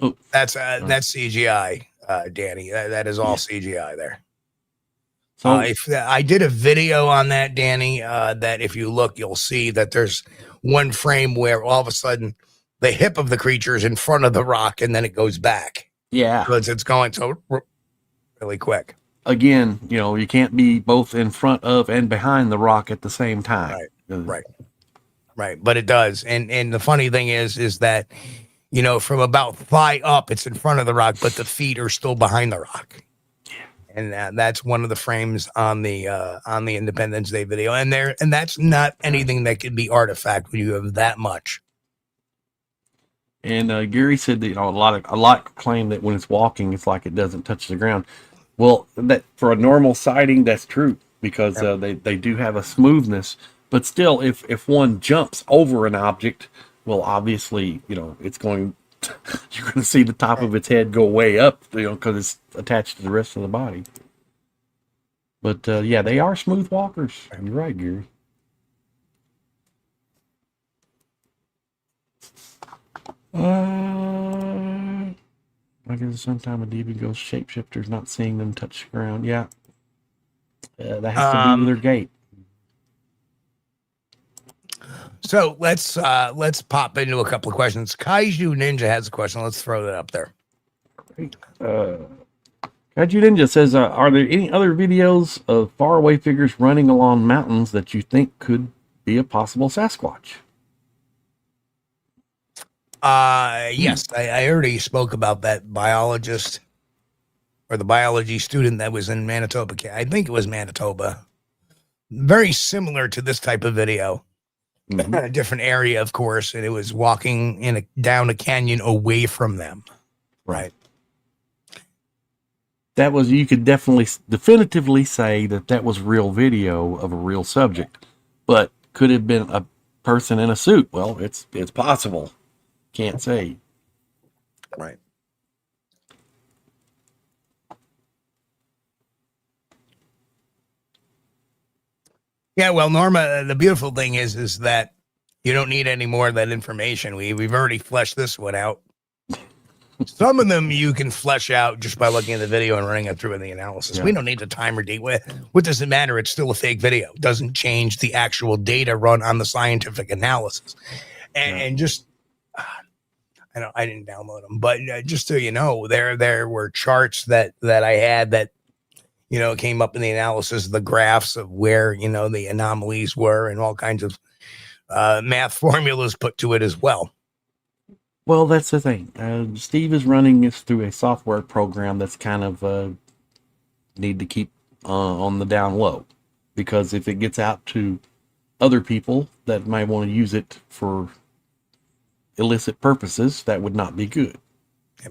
Oh. That's CGI, Danny. That is all CGI there. So if I did a video on that, Danny, that if you look, you'll see that there's one frame where all of a sudden the hip of the creature is in front of the rock, and then it goes back. Yeah. So it's going so really quick. Again, you know, you can't be both in front of and behind the rock at the same time. Right. But it does. And the funny thing is that, you know, from about thigh up, it's in front of the rock, but the feet are still behind the rock. Yeah. And that's one of the frames on the Independence Day video. And that's not anything that could be artifact when you have that much. And Gary said that, you know, a lot claim that when it's walking, it's like it doesn't touch the ground. Well, that for a normal sighting, that's true, because they do have a smoothness. But still, if one jumps over an object, well, obviously, you know, it's going. You're going to see the top of its head go way up, you know, because it's attached to the rest of the body. But yeah, they are smooth walkers. You're right, Gary. I guess sometimes a demon ghost shapeshifters not seeing them touch the ground. Yeah, that has to do with their gait. So let's pop into a couple of questions. Kaiju Ninja has a question. Let's throw that up there. Kaiju Ninja says, are there any other videos of faraway figures running along mountains that you think could be a possible Sasquatch? Yes, I already spoke about that biologist or the biology student that was in Manitoba. I think it was Manitoba. Very similar to this type of video. A different area, of course, and it was walking down a canyon away from them. Right. That was, you could definitively say that was real video of a real subject, but could have been a person in a suit. Well, it's possible. Can't say. Right. Yeah, well, Norma, the beautiful thing is that you don't need any more of that information. We've already fleshed this one out. Some of them you can flesh out just by looking at the video and running it through in the analysis. Yeah. We don't need the time or date. What does it matter? It's still a fake video. It doesn't change the actual data run on the scientific analysis. And just, I didn't download them, but just so you know, there were charts that I had that, came up in the analysis, the graphs of where, the anomalies were and all kinds of math formulas put to it as well. Well, that's the thing. Steve is running this through a software program that's kind of need to keep on the down low, because if it gets out to other people that might want to use it for illicit purposes, that would not be good.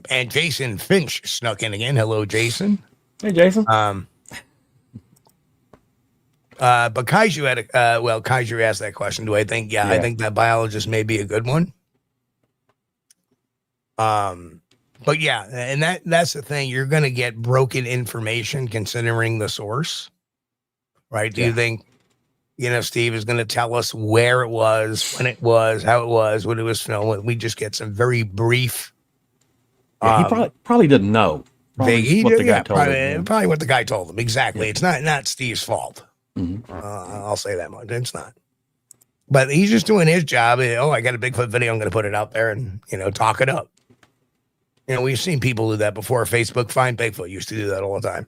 And Jason Finch snuck in again. Hello, Jason. Hey, Jason. But Kaiju had Kaiju asked that question. Do I think? Yeah, I think that biologist may be a good one. But yeah, and that's the thing. You're going to get broken information considering the source, right? Do you think, Steve is going to tell us where it was, when it was, how it was, when it was filmed? We just get some very brief. He probably didn't know. Probably what the guy told him. Exactly. Yeah. It's not Steve's fault. Mm-hmm. I'll say that much. It's not. But he's just doing his job. I got a Bigfoot video. I'm going to put it out there and, talk it up. We've seen people do that before. Facebook Find Bigfoot used to do that all the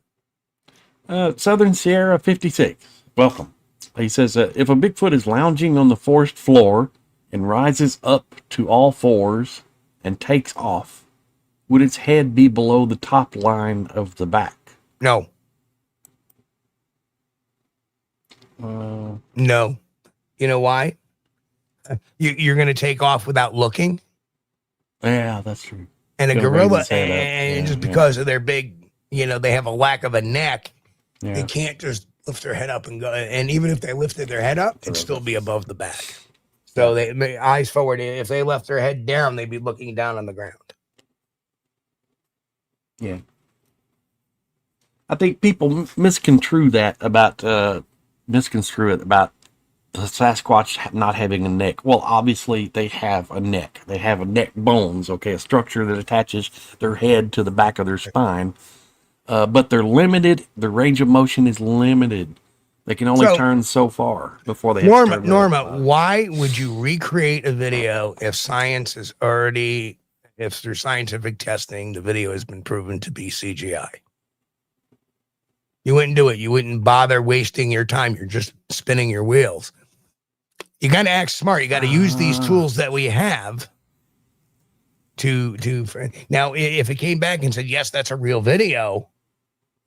time. Southern Sierra 56. Welcome. He says, if a Bigfoot is lounging on the forest floor and rises up to all fours and takes off, would its head be below the top line of the back? No. No. You know why? You're going to take off without looking. Yeah, that's true. And a gorilla, just because of their big, they have a lack of a neck, they can't just lift their head up and go. And even if they lifted their head up, it'd still be above the back. So they eyes forward. If they left their head down, they'd be looking down on the ground. Yeah. I think people misconstrue it about the Sasquatch not having a neck. Well, obviously they have a neck. They have a neck bones, a structure that attaches their head to the back of their spine. But they're limited. Their range of motion is limited. They can only turn so far before they have to turn. Norma, why would you recreate a video if science is already, if through scientific testing, the video has been proven to be CGI? You wouldn't do it. You wouldn't bother wasting your time. You're just spinning your wheels. You got to act smart. You got to use these tools that we have to now, if it came back and said, yes, that's a real video,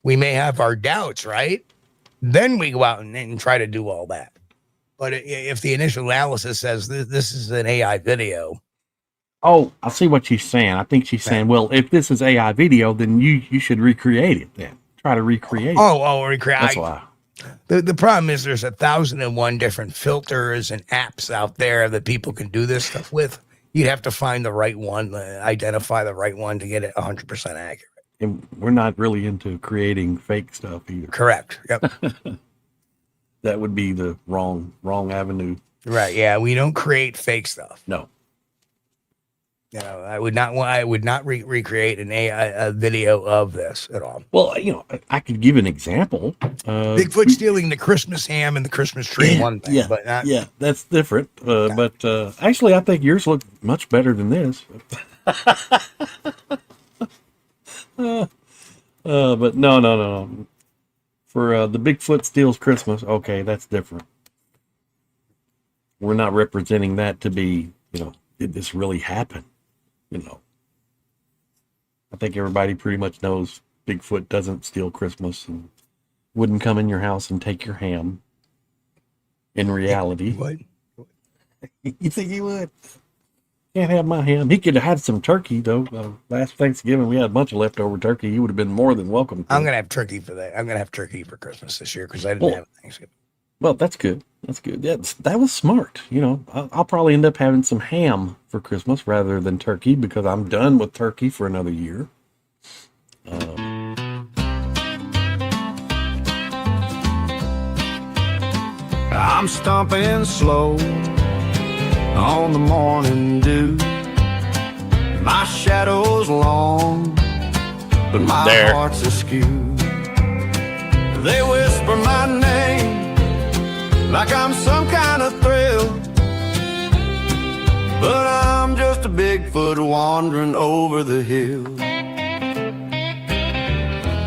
we may have our doubts, right? Then we go out and try to do all that. But if the initial analysis says this is an AI video. Oh, I see what she's saying. I think she's saying, well, if this is AI video, then you should recreate it then. Try to recreate it. Recreate. That's why. The problem is there's 1,001 different filters and apps out there that people can do this stuff with. You'd have to find the right one, identify the right one to get it 100% accurate. And we're not really into creating fake stuff either. Correct. Yep. That would be the wrong avenue. Right. Yeah. We don't create fake stuff. No. I would not recreate a video of this at all. Well, I could give an example. Bigfoot stealing the Christmas ham and the Christmas tree. One thing, but that's different. But actually, I think yours look much better than this. But no. For the Bigfoot steals Christmas, okay, that's different. We're not representing that to be, did this really happen? I think everybody pretty much knows Bigfoot doesn't steal Christmas and wouldn't come in your house and take your ham. In reality, What? You think he would? Can't have my ham. He could have had some turkey though. Last Thanksgiving we had a bunch of leftover turkey. He would have been more than welcome. I'm gonna have turkey for that. I'm gonna have turkey for Christmas this year because I didn't have Thanksgiving. Well, that's good. That's good. Yeah, that was smart. I'll probably end up having some ham for Christmas rather than turkey because I'm done with turkey for another year. I'm stomping slow on the morning dew. My shadow's long, but my heart's askew. They whisper my name like I'm some kind of thrill, but I'm just a Bigfoot wandering over the hill.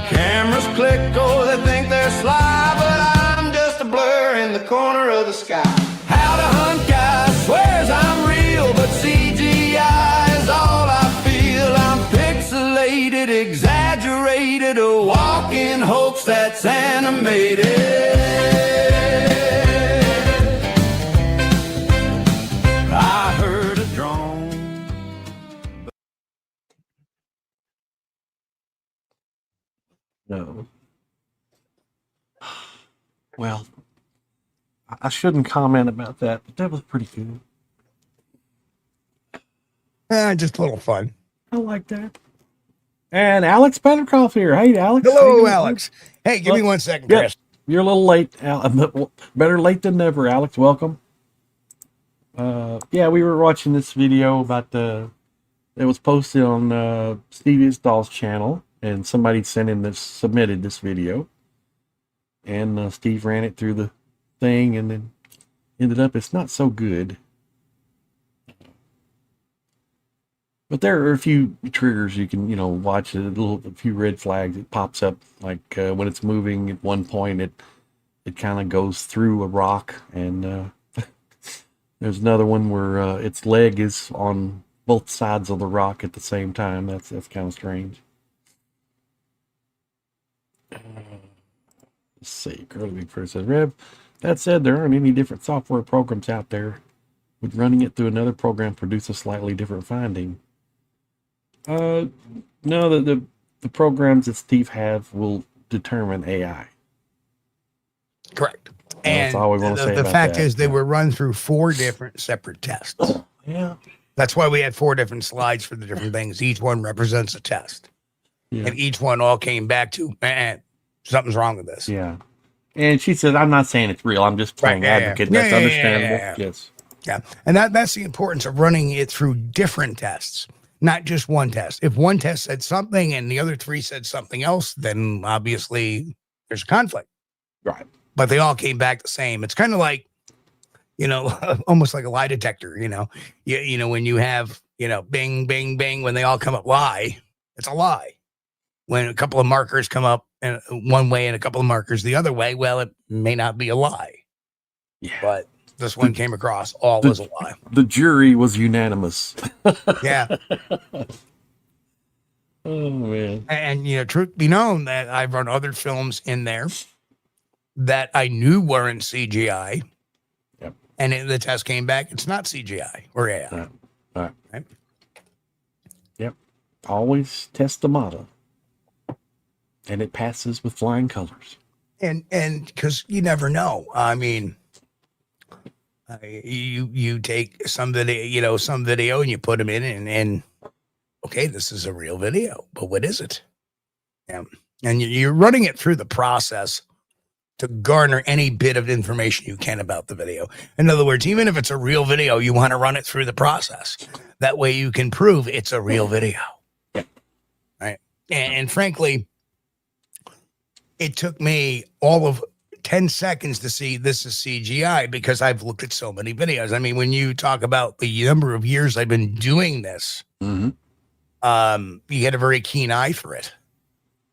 Cameras click, oh, they think they're sly, but I'm just a blur in the corner of the sky. How to hunt guy swears I'm real, but CGI is all I feel. I'm pixelated, exaggerated, a walking hoax that's animated. I heard a drone. No. Well, I shouldn't comment about that, but that was pretty good. Just a little fun. I like that. And Alex Petterkoff here. Hey, Alex. Hello, Alex. Hey, give me 1 second, Yep. Chris. You're a little late. Better late than never, Alex. Welcome. Yeah, we were watching this video about it was posted on Steve Isdall's channel, and somebody submitted this video, and Steve ran it through the thing, and then ended up it's not so good. But there are a few triggers you can, watch a few red flags. It pops up like when it's moving at one point, it kind of goes through a rock, and there's another one where its leg is on both sides of the rock at the same time. That's kind of strange. Let's see. Curly Big Fur says, Rev, that said, there aren't any different software programs out there. Would running it through another program produce a slightly different finding? No, the programs that Steve have will determine AI. Correct. That's all we want to say the about fact that. is they were run through 4 different separate tests. Yeah. That's why we had 4 different slides for the different things. Each one represents a test. Yeah. And each one all came back to, something's wrong with this. Yeah. And she said, I'm not saying it's real. I'm just playing advocate. That's understandable. Yes. Yeah. And that's the importance of running it through different tests, not just one test. If one test said something and the other 3 said something else, then obviously there's conflict. Right. But they all came back the same. It's kind of like, almost like a lie detector, when you have, bing, bing, bing, when they all come up lie, it's a lie. When a couple of markers come up one way and a couple of markers the other way, well, it may not be a lie. Yeah. But this one came across all as a lie. The jury was unanimous. Yeah. Oh, man. And, truth be known that I've run other films in there that I knew weren't CGI. Yep. And the test came back, it's not CGI or AI. Right. Right? Yep. Always test the model. And it passes with flying colors. And because you never know. I mean, you take some video and you put them in and okay, this is a real video, but what is it? Yeah. And you're running it through the process to garner any bit of information you can about the video. In other words, even if it's a real video, you want to run it through the process. That way you can prove it's a real video. Yep. Right. And frankly, it took me all of 10 seconds to see this is CGI because I've looked at so many videos. I mean, when you talk about the number of years I've been doing this, Mm-hmm. You get a very keen eye for it.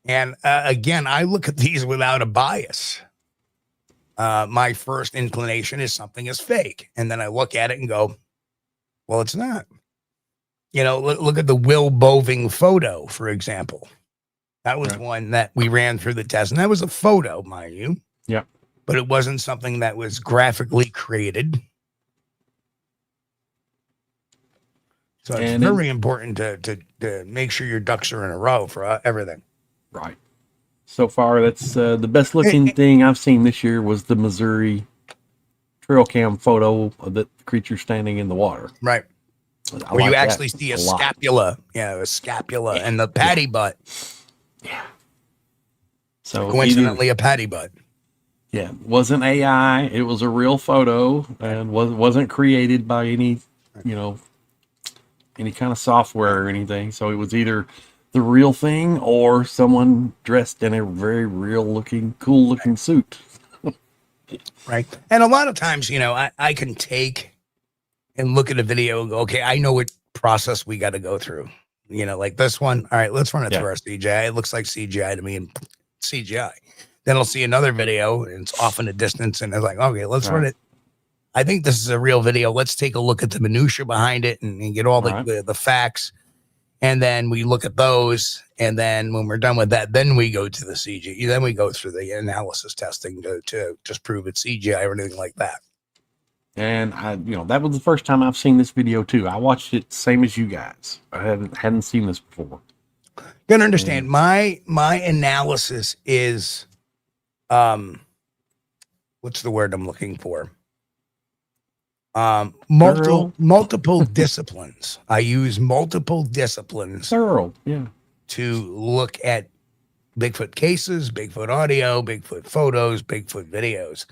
And again, I look at these without a bias. My first inclination is something is fake. And then I look at it and go, well, it's not. You know, look at the Will Boving photo, for example. That was one that we ran through the test. And that was a photo, mind you. Yeah. But it wasn't something that was graphically created. So it's very important to make sure your ducks are in a row for everything. Right. So far, that's the best looking thing I've seen this year was the Missouri trail cam photo of the creature standing in the water. Right. Where you actually see a scapula. Yeah, a scapula and the patty butt. Yeah. So coincidentally, a patty butt. Yeah, it wasn't AI. It was a real photo and wasn't created by any, you know, any kind of software or anything. So it was either the real thing or someone dressed in a very real looking, cool looking suit. Right. And a lot of times, you know, I can take and look at a video and go, okay, I know what process we got to go through. You know, like this one. All right, let's run it through our CGI. It looks like CGI to me and CGI. Then I'll see another video and it's off in the distance. And it's like, okay, let's run it. I think this is a real video. Let's take a look at the minutia behind it and get all the facts. And then we look at those. And then when we're done with that, then we go to the CG. Then we go through the analysis testing to just prove it's CGI or anything like that. And you know, that was the first time I've seen this video too. I watched it same as you guys. I hadn't seen this before. You gotta understand, my analysis is, what's the word I'm looking for? Multiple disciplines. I use multiple disciplines. Thorough, yeah. To look at Bigfoot cases, Bigfoot audio, Bigfoot photos, Bigfoot videos.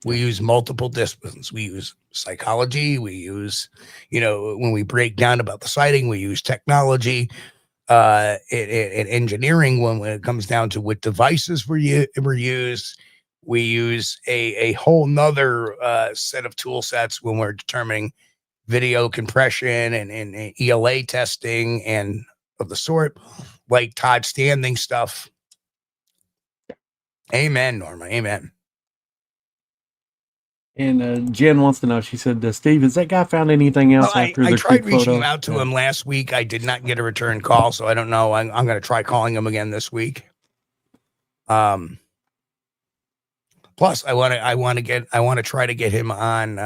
We use multiple disciplines. We use psychology. We use, you know, when we break down about the sighting, we use technology, and engineering. When it comes down to what devices were used, we use a whole nother set of tool sets when we're determining video compression and ELA testing and of the sort, like Todd Standing stuff. Amen, Norma. Amen. And Jen wants to know, she said, Steve, has that guy found anything else after the I tried reaching out to him last week. I did not get a return call, so I don't know. I'm going to try calling him again this week. Plus, I want to try to get him on.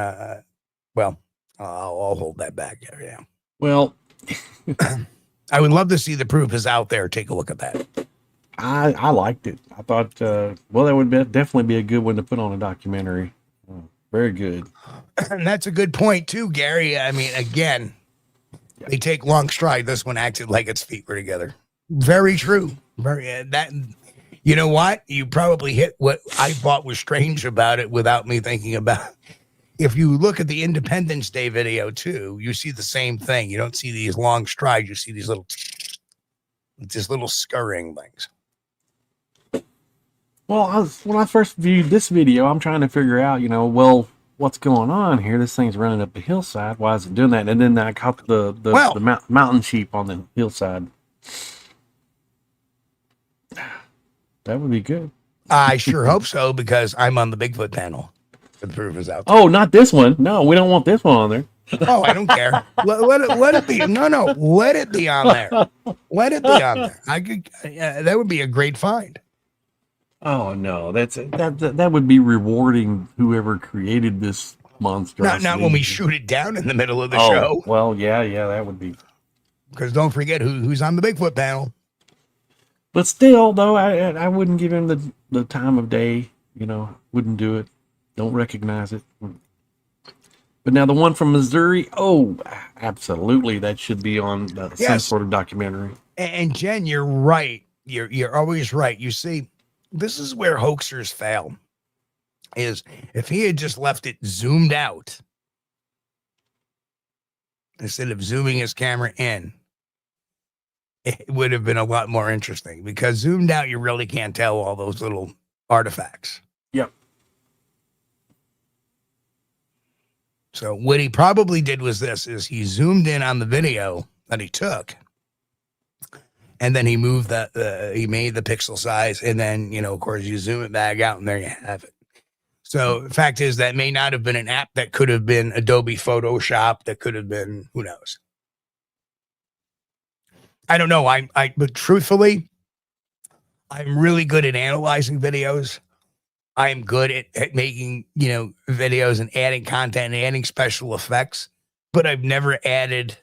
Well, I'll hold that back. Yeah. Well, I would love to see the proof is out there. Take a look at that. I liked it. I thought, well, that would definitely be a good one to put on a documentary. Very good. And that's a good point too, Gary. I mean, again, they take long stride. This one acted like its feet were together. Very true. Very that. You know what? You probably hit what I thought was strange about it without me thinking about. If you look at the Independence Day video too, you see the same thing. You don't see these long strides. You see these little scurrying things. Well, when I first viewed this video, I'm trying to figure out, you know, well, what's going on here? This thing's running up the hillside. Why is it doing that? And then I caught the mountain sheep on the hillside. That would be good. I sure hope so, because I'm on the Bigfoot panel. The proof is out there. Oh, not this one. No, we don't want this one on there. Oh, I don't care. Let it be. No, let it be on there. Let it be on there. I could. That would be a great find. Oh no, that would be rewarding whoever created this monstrosity. Not when we shoot it down in the middle of the show. Well, yeah, that would be. Because don't forget who's on the Bigfoot panel. But still, though, I wouldn't give him the time of day. You know, wouldn't do it. Don't recognize it. But now the one from Missouri, oh, absolutely, that should be on some sort of documentary. And Jen, you're right. You're always right. You see. This is where hoaxers fail, is if he had just left it zoomed out instead of zooming his camera in, it would have been a lot more interesting, because zoomed out, you really can't tell all those little artifacts. Yep. So what he probably did was he zoomed in on the video that he took. and then he moved he made the pixel size, and then, of course, you zoom it back out, and there you have it. So the fact is that may not have been an app. That could have been Adobe Photoshop. That could have been, who knows? I don't know. But truthfully, I'm really good at analyzing videos. I'm good at making, videos and adding content and adding special effects, but I've never added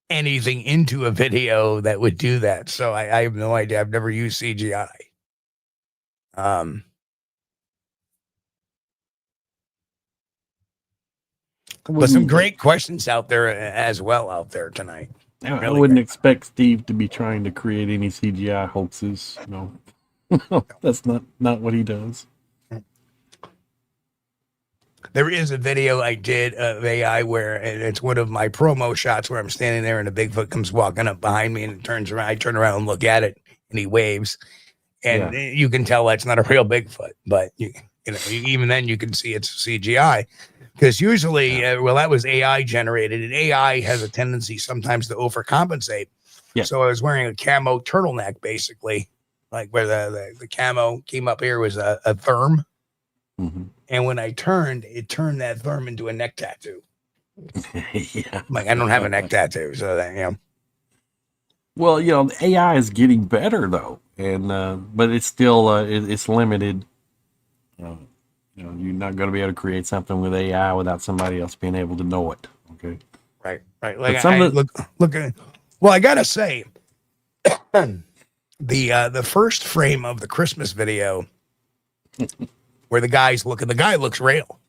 anything into a video that would do that. So I have no idea. I've never used CGI. But some great questions out there as well out there tonight. I wouldn't expect Steve to be trying to create any CGI hoaxes. No, that's not what he does. There is a video I did of AI where it's one of my promo shots where I'm standing there and a Bigfoot comes walking up behind me and it turns around. I turn around and look at it and he waves. And you can tell that's not a real Bigfoot, but even then you can see it's CGI. Because usually, that was AI generated, and AI has a tendency sometimes to overcompensate. Yeah. So I was wearing a camo turtleneck, basically, like where the camo came up here was a therm. Mm-hmm. And when I turned, it turned that therm into a neck tattoo. Yeah. Like, I don't have a neck tattoo, so that, Well, the AI is getting better, though, and but it's still it's limited. You're not going to be able to create something with AI without somebody else being able to know it. Okay. Right. Like look at. Well, I gotta say, the first frame of the Christmas video, where the guy looks real.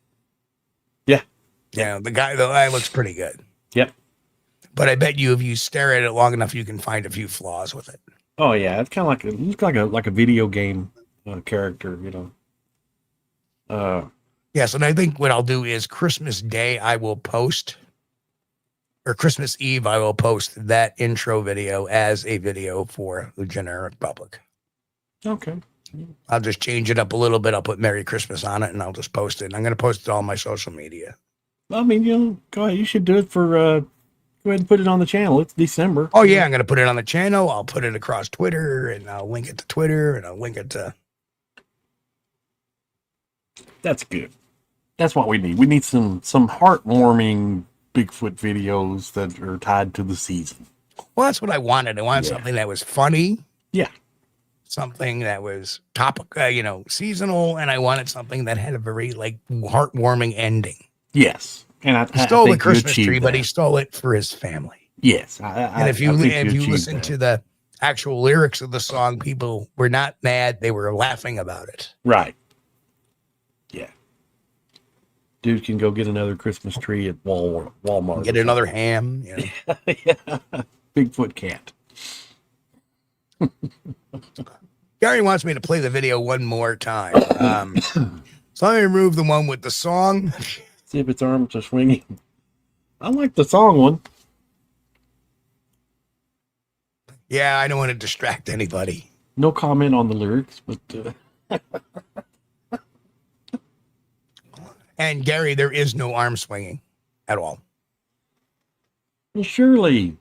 Yeah. Yeah. The guy looks pretty good. Yep. But I bet you, if you stare at it long enough, you can find a few flaws with it. Oh yeah, it's kind of like a video game character, Yes, and I think what I'll do is Christmas Day I will post, or Christmas Eve I will post that intro video as a video for the generic public. Okay. I'll just change it up a little bit. I'll put Merry Christmas on it, and I'll just post it. And I'm going to post it on all my social media. I mean, go ahead. You should do it for. Go ahead and put it on the channel. It's December. Oh yeah, I'm going to put it on the channel. I'll put it across Twitter, and I'll link it to Twitter, and I'll link it to. That's good. That's what we need. We need some heartwarming Bigfoot videos that are tied to the season. Well, that's what I wanted. I wanted something that was funny. Yeah. Something that was topical, seasonal, and I wanted something that had a very heartwarming ending. Yes, and he stole the Christmas tree, but he stole it for his family. Yes, and if you listen to the actual lyrics of the song, people were not mad; they were laughing about it. Right. Yeah. Dude can go get another Christmas tree at Walmart. Get another ham. Yeah. Bigfoot cat. Gary wants me to play the video one more time. So let me remove the one with the song. See if its arms are swinging. I like the song one. Yeah, I don't want to distract anybody. No comment on the lyrics, but... And Gary, there is no arm swinging at all. Well, surely.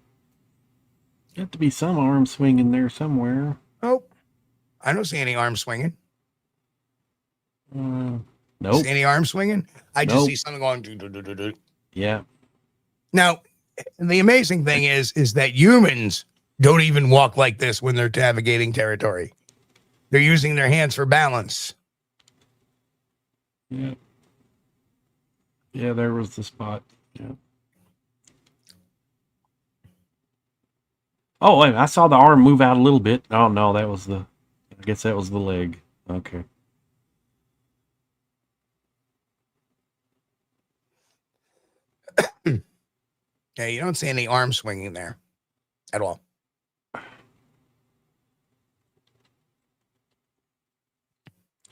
There have to be some arm swinging there somewhere. Nope. I don't see any arm swinging. Nope. See any arm swinging? I just see something going. Do. Yeah. Now, the amazing thing is that humans don't even walk like this when they're navigating territory. They're using their hands for balance. Yeah. Yeah, there was the spot. Yeah. Oh, wait, I saw the arm move out a little bit. Oh, no, that was I guess that was the leg. Okay. Yeah, you don't see any arm swinging there at all.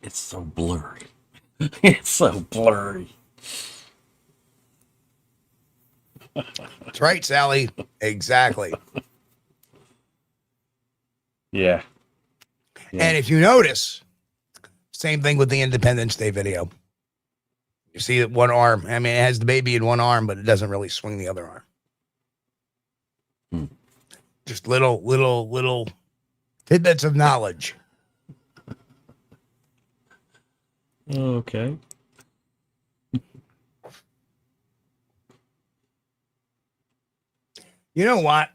It's so blurry. It's so blurry. That's right, Sally. Exactly. Yeah. And if you notice, same thing with the Independence Day video. You see that one arm. I mean, it has the baby in one arm, but it doesn't really swing the other arm. Just little tidbits of knowledge. Okay. You know what?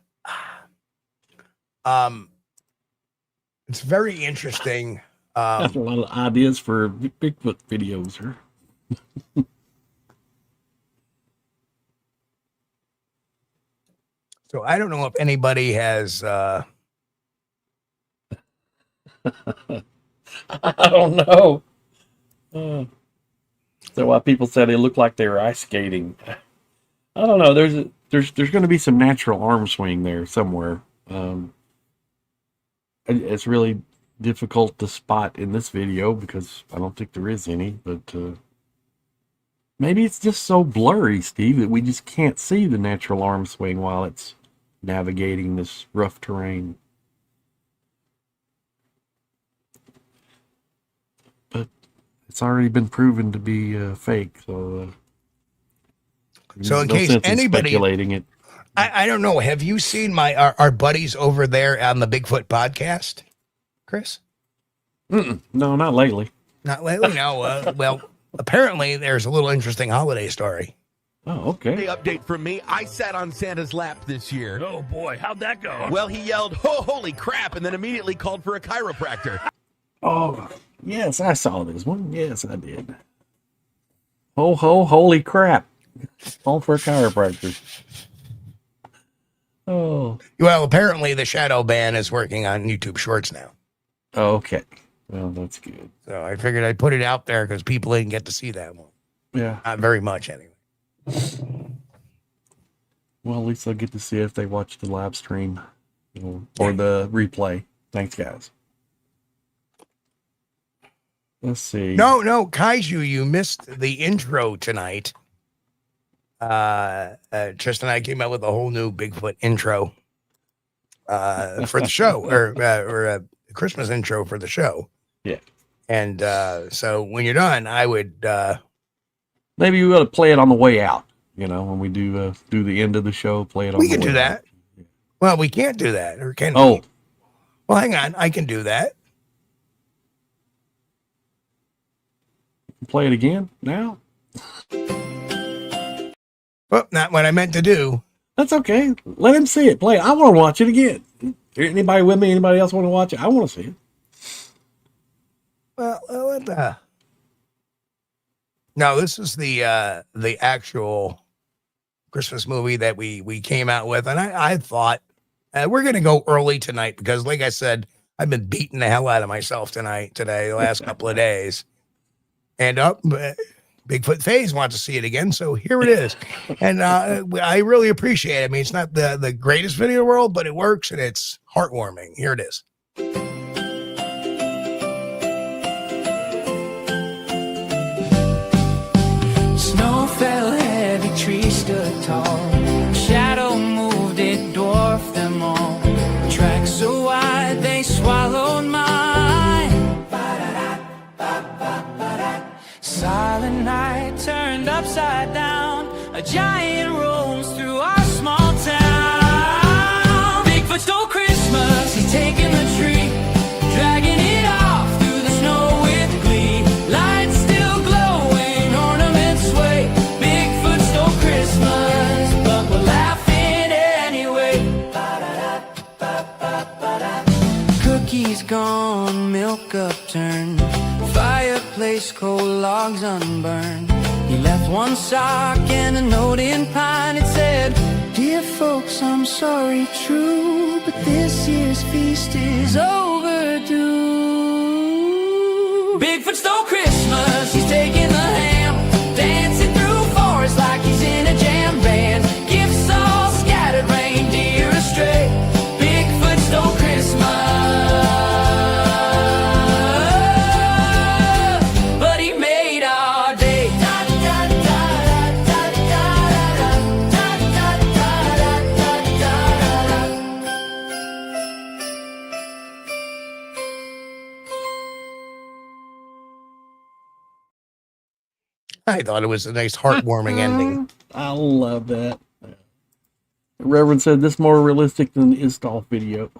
It's very interesting. That's a lot of ideas for Bigfoot videos, huh? So I don't know if anybody has. I don't know. So why people said they looked like they were ice skating. I don't know. There's going to be some natural arm swing there somewhere. It's really difficult to spot in this video because I don't think there is any, but maybe it's just so blurry, Steve, that we just can't see the natural arm swing while it's navigating this rough terrain. But it's already been proven to be fake, so in case anybody speculating it. I don't know. Have you seen our buddies over there on the Bigfoot podcast, Chris? No, not lately. Not lately. No. Well, apparently there's a little interesting holiday story. Oh, okay. The update from me. I sat on Santa's lap this year. Oh boy, how'd that go? Well, he yelled, "Oh, holy crap," and then immediately called for a chiropractor. Oh, yes, I saw this one. Yes, I did. Ho, ho, holy crap. All for a chiropractor. Oh. Well, apparently the shadow ban is working on YouTube Shorts now. Okay. Well, that's good. So I figured I'd put it out there because people didn't get to see that one. Yeah. Not very much, anyway. Well, at least they'll get to see it if they watch the live stream or the replay. Thanks, guys. Let's see. No, Kaiju, you missed the intro tonight. Tristan and I came out with a whole new Bigfoot intro for the show, or a Christmas intro for the show. Yeah. And so when you're done, I would maybe we ought to play it on the way out. You know, when we do the end of the show, play it on. We the can way do that. out. Well, we can't do that, or can we? Well, hang on, I can do that. Play it again now. Well, not what I meant to do. That's okay. Let him see it. Play it. I want to watch it again. Anybody with me? Anybody else want to watch it? I want to see it. Well, what no, this is the actual Christmas movie that we came out with, and I thought we're gonna go early tonight because, like I said, I've been beating the hell out of myself today, the last couple of days, and Bigfoot Phase wants to see it again, so here it is, and I really appreciate it. I mean, it's not the greatest video in the world, but it works and it's heartwarming. Here it is. Snow fell heavy, trees stood tall. Shadow moved, it dwarfed them all. Tracks so wide, they swallowed mine. Silent night turned upside down. A giant roams through our small town. Bigfoot stole Christmas, he's taking the tree, dragging it off through the snow with glee. Lights still glowing, ornaments sway. Bigfoot stole Christmas, but we're laughing anyway. Cookies gone, milk upturned, fireplace cold, logs unburned. He left one sock and a note in pine. It said, "Dear folks, I'm sorry, true, but this year's feast is overdue." Bigfoot stole Christmas, he's taking the ham, dancing through forests like he's in a jam band. Gifts all scattered, reindeer astray. Bigfoot stole Christmas. I thought it was a nice heartwarming ending. I love that. Reverend said this more realistic than the install video.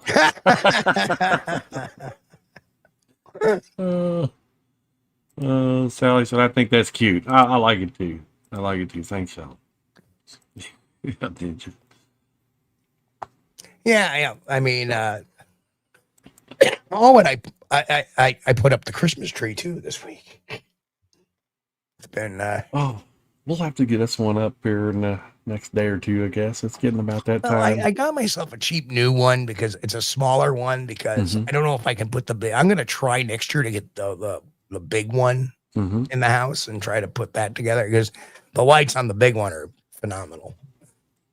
Sally said, I think that's cute. I like it too. I like it too. Thanks, Sally. Yeah. I mean, oh, and I put up the Christmas tree too this week. It's been we'll have to get us one up here in the next day or two, I guess. It's getting about that time. I got myself a cheap new one because it's a smaller one because I don't know if I can put the big. I'm gonna try next year to get the big one in the house and try to put that together because the lights on the big one are phenomenal.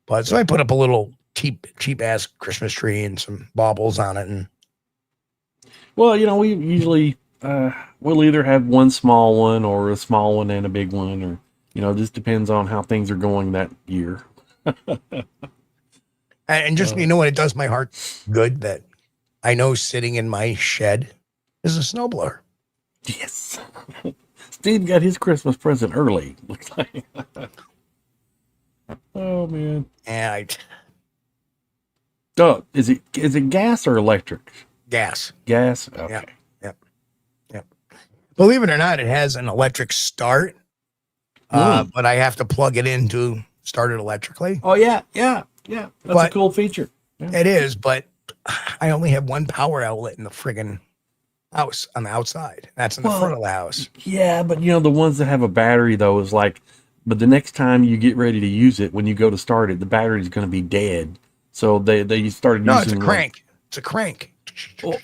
But so I put up a little cheap ass Christmas tree and some baubles on it. And well, you know, we usually we'll either have one small one or a small one and a big one, or you know, it just depends on how things are going that year. and just you know what, it does my heart good that I know sitting in my shed is a snowblower. Yes. Steve got his Christmas present early, looks like. Oh man. And is it gas or electric? Gas. Gas? Okay. Yep. Believe it or not, it has an electric start. But I have to plug it in to start it electrically. Oh yeah. That's a cool feature. Yeah. It is, but I only have one power outlet in the friggin' house on the outside. That's in the front of the house. Yeah, but you know, the ones that have a battery though is like, but the next time you get ready to use it, when you go to start it, the battery is going to be dead. So they started using. No, it's a crank. It's a crank.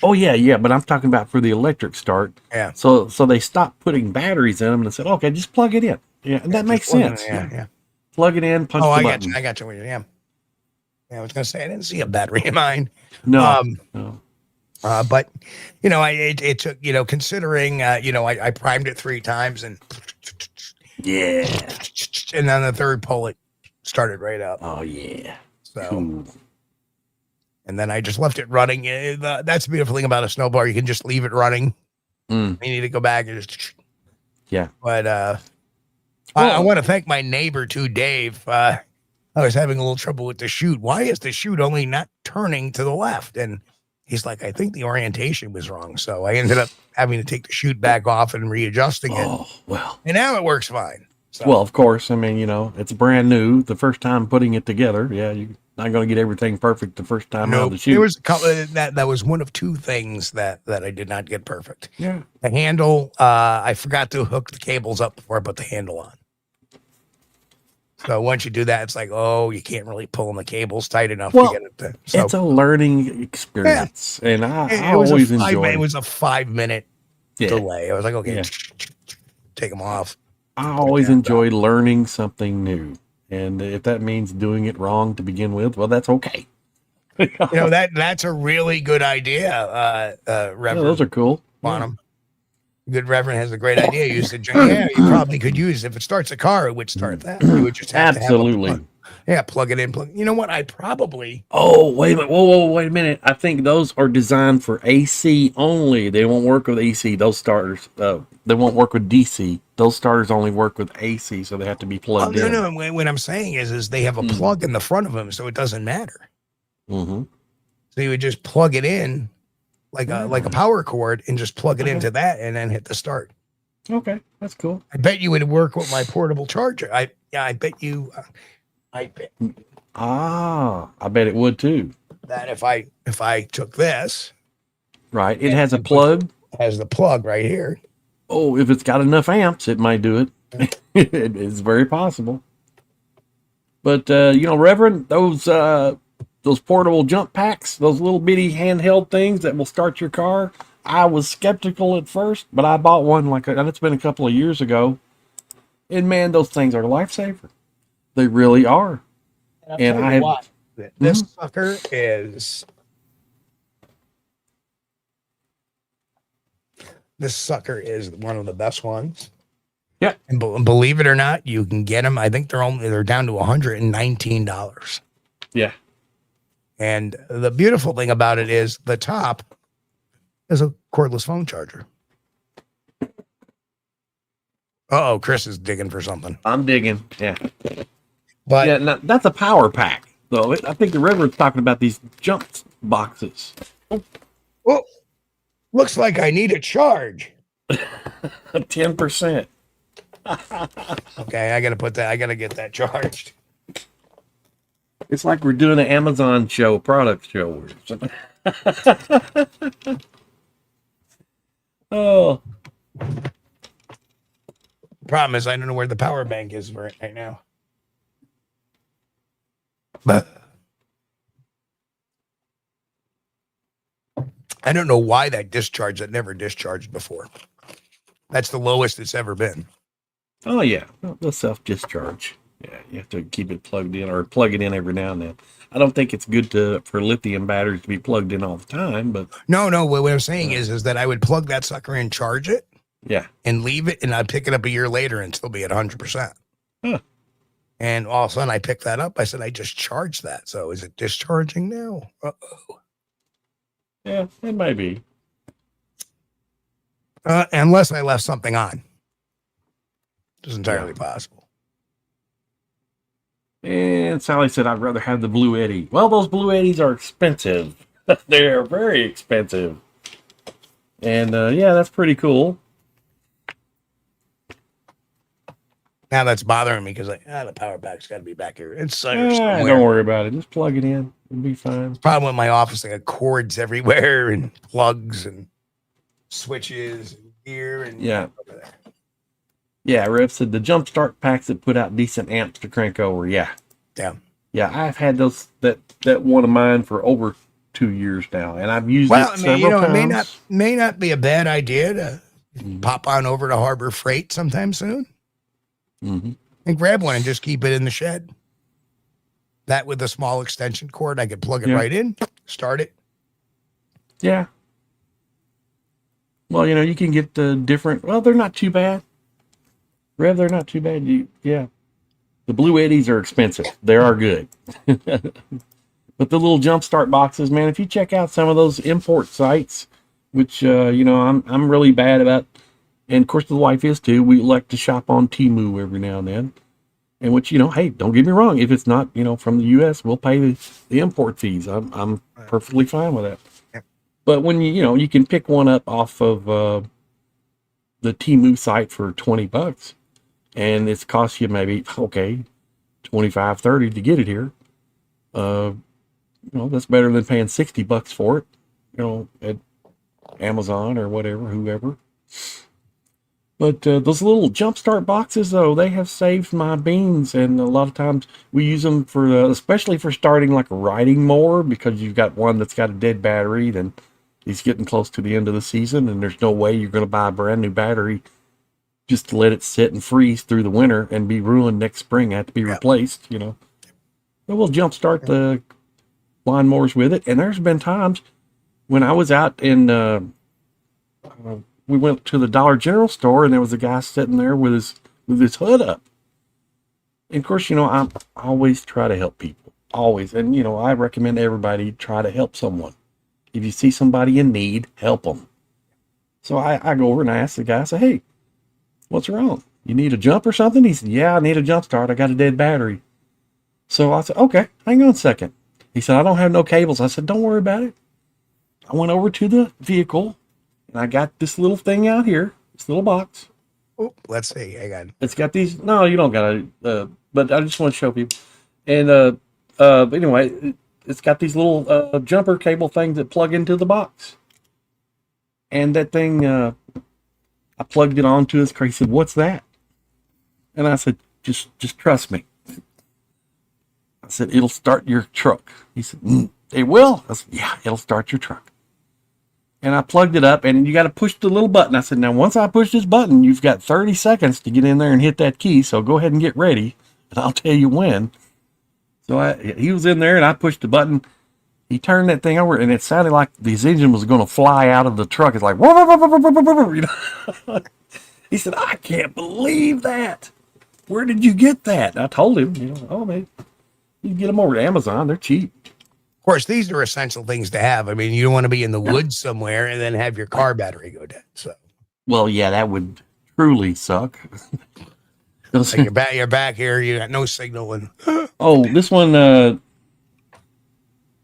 Oh yeah, but I'm talking about for the electric start. Yeah. So they stopped putting batteries in them and said, okay, just plug it in. Yeah, and that makes sense. Yeah. Plug it in, punch the button. I got you. Yeah. I was gonna say I didn't see a battery in mine. No. But you know, it took, you know, considering I primed it 3 times and yeah, and then the third pull it started right up. Oh yeah. So cool. And then I just left it running. That's the beautiful thing about a snowblower. You can just leave it running. You need to go back and just yeah. But I want to thank my neighbor too, Dave. I was having a little trouble with the chute. Why is the chute only not turning to the left? And he's like, I think the orientation was wrong. So I ended up having to take the chute back off and readjusting it. Oh, well. And now it works fine. So. Well, of course. I mean, you know, it's brand new. The first time putting it together. Yeah, you're not going to get everything perfect the first time out of the chute. There was a couple, that was one of 2 things that I did not get perfect. Yeah. The handle, I forgot to hook the cables up before I put the handle on. So once you do that, it's like, oh, you can't really pull the cables tight enough to get it to. So, it's a learning experience, and I always enjoy it. It was a 5-minute delay. I was like, okay, take them off. I always enjoy learning something new, and if that means doing it wrong to begin with, well, that's okay. You know, that's a really good idea, Reverend. Yeah, those are cool. Bonham. Good Reverend has a great idea. You said, yeah, you probably could use, if it starts a car, it would start that. You would just have absolutely. To plug it in. You know what? I probably. Oh, wait a minute. Whoa, wait a minute. I think those are designed for AC only. They won't work with AC. Those starters, they won't work with DC. Those starters only work with AC, so they have to be plugged in. No. What I'm saying is they have a plug in the front of them, so it doesn't matter. Mm-hmm. So you would just plug it in like a power cord and just plug it into that and then hit the start. Okay, that's cool. I bet you would work with my portable charger. I bet you. I bet it would too. That if I took this, right, it has a plug. Has the plug right here. Oh, if it's got enough amps, it might do it. It's very possible. But you know, Reverend, those portable jump packs, those little bitty handheld things that will start your car. I was skeptical at first, but I bought one and it's been a couple of years ago. And man, those things are a lifesaver. They really are. And I have this sucker is. This sucker is one of the best ones. Yeah. And believe it or not, you can get them. I think they're down to $119. Yeah. And the beautiful thing about it is the top is a cordless phone charger. Chris is digging for something. I'm digging. Yeah. But yeah, that's a power pack. So I think the Reverend's talking about these jump boxes. Well, looks like I need a charge. 10%. Okay, I gotta get that charged. It's like we're doing an Amazon show, product show or something. Oh. Problem is, I don't know where the power bank is for it right now. But I don't know why that never discharged before. That's the lowest it's ever been. Oh, yeah. The self-discharge. Yeah, you have to keep it plugged in or plug it in every now and then. I don't think it's good for lithium batteries to be plugged in all the time, but... No. What I'm saying is that I would plug that sucker in, charge it, yeah, and leave it, and I'd pick it up a year later and still be at 100%. Huh. And all of a sudden I picked that up. I said, I just charged that. So is it discharging now? Uh-oh. Yeah, it might be. Unless I left something on. It's entirely possible. And Sally said, I'd rather have the Blue Eddy. Well, those Blue Eddies are expensive. They're very expensive. And yeah, that's pretty cool. Now that's bothering me because the power back's got to be back here. It's somewhere. Don't worry about it. Just plug it in. It'll be fine. Problem with my office, I got cords everywhere and plugs and switches and gear and yeah. Yeah, Rev said the jump start packs that put out decent amps to crank over. Yeah. Yeah. Yeah, I've had those that one of mine for over 2 years now, and I've used it several times. It may not be a bad idea to pop on over to Harbor Freight sometime soon and grab one and just keep it in the shed. That with a small extension cord, I could plug it right in, start it. Yeah. Well, you can get the different. Well, they're not too bad. Rev, they're not too bad. Yeah. The Blue Eddies are expensive. They are good. But the little jump start boxes, man, if you check out some of those import sites, which, I'm really bad about, and of course the wife is too, we like to shop on Temu every now and then. And which, hey, don't get me wrong. If it's not, from the U.S., we'll pay the import fees. I'm perfectly fine with that. Yep. But when you can pick one up off of the Temu site for $20, and it's cost you maybe, $25, $30 to get it here. That's better than paying $60 for it, at Amazon or whatever, whoever. But those little jumpstart boxes, though, they have saved my beans. And a lot of times we use them for, especially for starting like a riding mower, because you've got one that's got a dead battery, then it's getting close to the end of the season, and there's no way you're going to buy a brand new battery just to let it sit and freeze through the winter and be ruined next spring, have to be replaced, But we'll jumpstart the lawnmowers with it. And there's been times when I was out in, we went to the Dollar General store, and there was a guy sitting there with his hood up. And of course, I always try to help people, always. And, I recommend everybody try to help someone. If you see somebody in need, help them. So I go over and I ask the guy, I say, hey, what's wrong? You need a jump or something? He said, yeah, I need a jump start. I got a dead battery. So I said, okay, hang on a second. He said, I don't have no cables. I said, don't worry about it. I went over to the vehicle, and I got this little thing out here, this little box. Oh, let's see. Hang on. It's got these. No, you don't got to. But I just want to show people. And but anyway, it's got these little jumper cable things that plug into the box. And that thing, I plugged it onto his car. He said, "What's that?" And I said, "Just trust me." I said, "It'll start your truck." He said, "It will?" I said, "Yeah, it'll start your truck." And I plugged it up, and you got to push the little button. I said, now, once I push this button, you've got 30 seconds to get in there and hit that key. So go ahead and get ready, and I'll tell you when. So he was in there, and I pushed the button. He turned that thing over, and it sounded like his engine was going to fly out of the truck. It's like, He said, I can't believe that. Where did you get that? And I told him, oh, man, you can get them over to Amazon. They're cheap. Of course, these are essential things to have. I mean, you don't want to be in the woods somewhere and then have your car battery go dead. So, well, yeah, that would truly suck. Like you're back here, you got no signal. And oh, this one,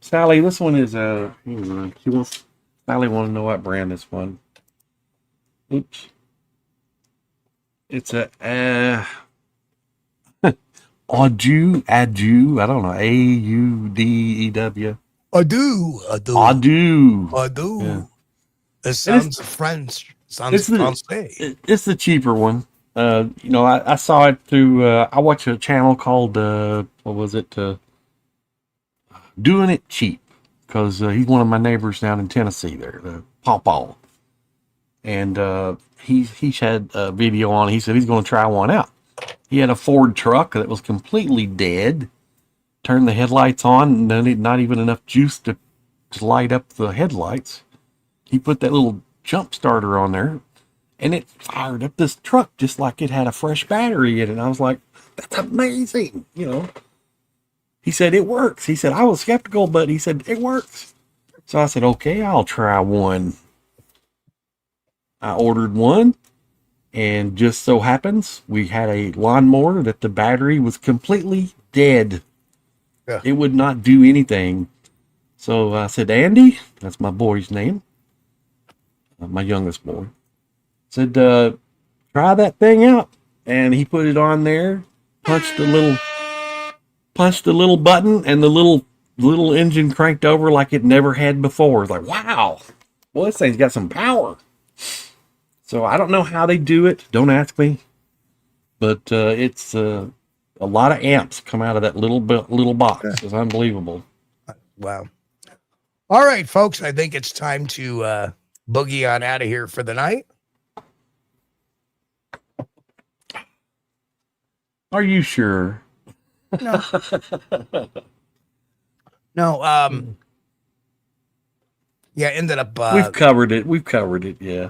Sally, this one is Sally want to know what brand this one. Oops. It's a Adu. I don't know. Audew. Adu. Yeah. It sounds French. Sounds Francais. It's the cheaper one. I saw it through. I watch a channel called what was it? Doing It Cheap, because he's one of my neighbors down in Tennessee. There, Paw Paw, and he had a video on it. He said he's going to try one out. He had a Ford truck that was completely dead. Turned the headlights on, and then not even enough juice to light up the headlights. He put that little jump starter on there, and it fired up this truck just like it had a fresh battery in it. And I was like, that's amazing, He said, it works. He said, I was skeptical, but he said, it works. So I said, okay, I'll try one. I ordered one, and just so happens we had a lawnmower that the battery was completely dead. Yeah. It would not do anything. So I said, Andy, that's my boy's name, my youngest boy, said, try that thing out. And he put it on there, punched the little button, and the little engine cranked over like it never had before. It's like, wow, well, this thing's got some power. So I don't know how they do it. Don't ask me. But it's a lot of amps come out of that little box. It's unbelievable. Wow. All right, folks. I think it's time to boogie on out of here for the night. Are you sure? No. No. Yeah, ended up. We've covered it. Yeah.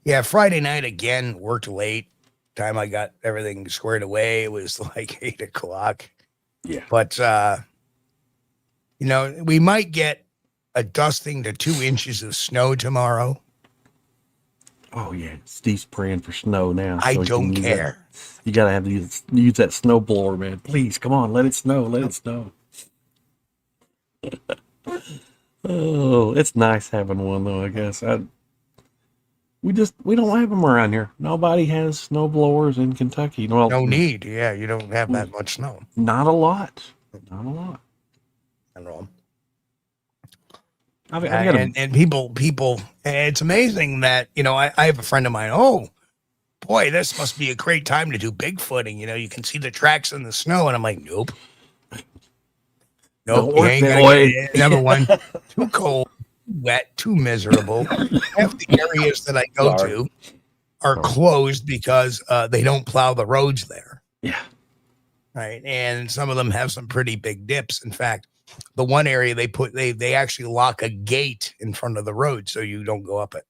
Yeah, Friday night again, worked late. Time I got everything squared away, it was like 8 o'clock. Yeah. But, we might get a dusting to 2 inches of snow tomorrow. Oh, yeah. Steve's praying for snow now. I don't care. You got to have to use that snow blower, man. Please, come on. Let it snow. Let it snow. Oh, it's nice having one, though, I guess. We don't have them around here. Nobody has snow blowers in Kentucky. Well, no need. Yeah, you don't have that much snow. Not a lot. Not a lot. I know. And people, it's amazing that, I have a friend of mine. Oh, boy, this must be a great time to do Bigfooting. You can see the tracks in the snow. And I'm like, nope. Nope. You ain't gonna, number one, too cold, wet, too miserable. Half the areas that I go to are closed because they don't plow the roads there. Yeah. Right. And some of them have some pretty big dips. In fact, the one area they actually lock a gate in front of the road so you don't go up it.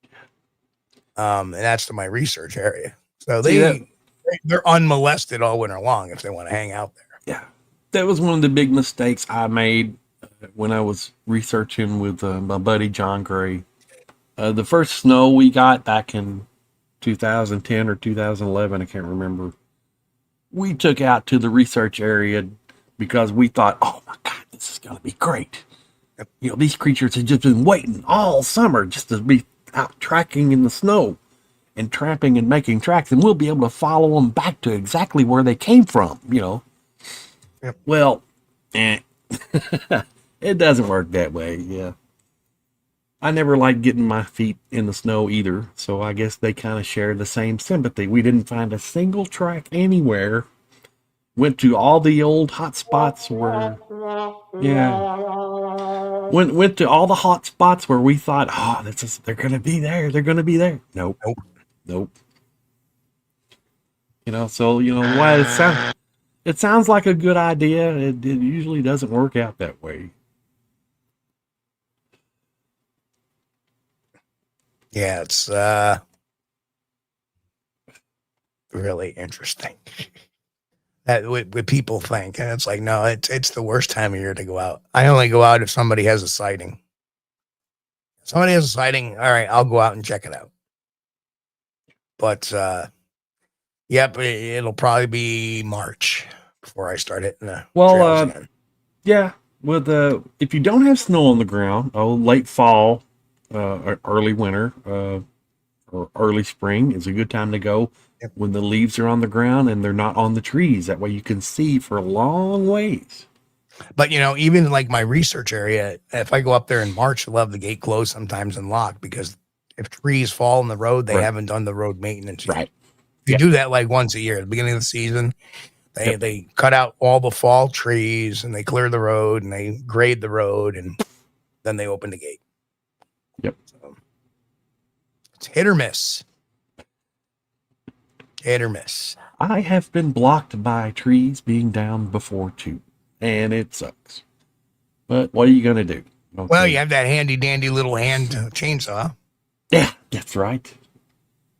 And that's to my research area. So they're unmolested all winter long if they want to hang out there. Yeah. That was one of the big mistakes I made when I was researching with my buddy John Gray. The first snow we got back in 2010 or 2011, I can't remember. We took out to the research area because we thought, oh my God, this is going to be great. These creatures have just been waiting all summer just to be out tracking in the snow and tramping and making tracks, and we'll be able to follow them back to exactly where they came from, Yep. Well, it doesn't work that way. Yeah. I never liked getting my feet in the snow either. So I guess they kind of share the same sympathy. We didn't find a single track anywhere. Went to all the old hot spots where, went to all the hot spots where we thought, they're going to be there. They're going to be there. Nope. Why it sounds like a good idea. It usually doesn't work out that way. Yeah, it's really interesting. That what people think, and it's like, no, it's the worst time of year to go out. I only go out if somebody has a sighting. If somebody has a sighting, all right, I'll go out and check it out. But it'll probably be March before I start hitting the trails again. Yeah, with if you don't have snow on the ground, late fall, or early winter, or early spring is a good time to go. Yep. When the leaves are on the ground and they're not on the trees. That way you can see for a long ways. But, you know, even like my research area, if I go up there in March, I love the gate closed sometimes and locked, because if trees fall in the road, they haven't done the road maintenance yet. Right. You do that like once a year at the beginning of the season. They cut out all the fall trees and they clear the road and they grade the road and then they open the gate. Yep. So it's hit or miss. Hit or miss. I have been blocked by trees being down before too, and it sucks. But what are you gonna do? Okay. Well, you have that handy dandy little hand chainsaw. Yeah, that's right.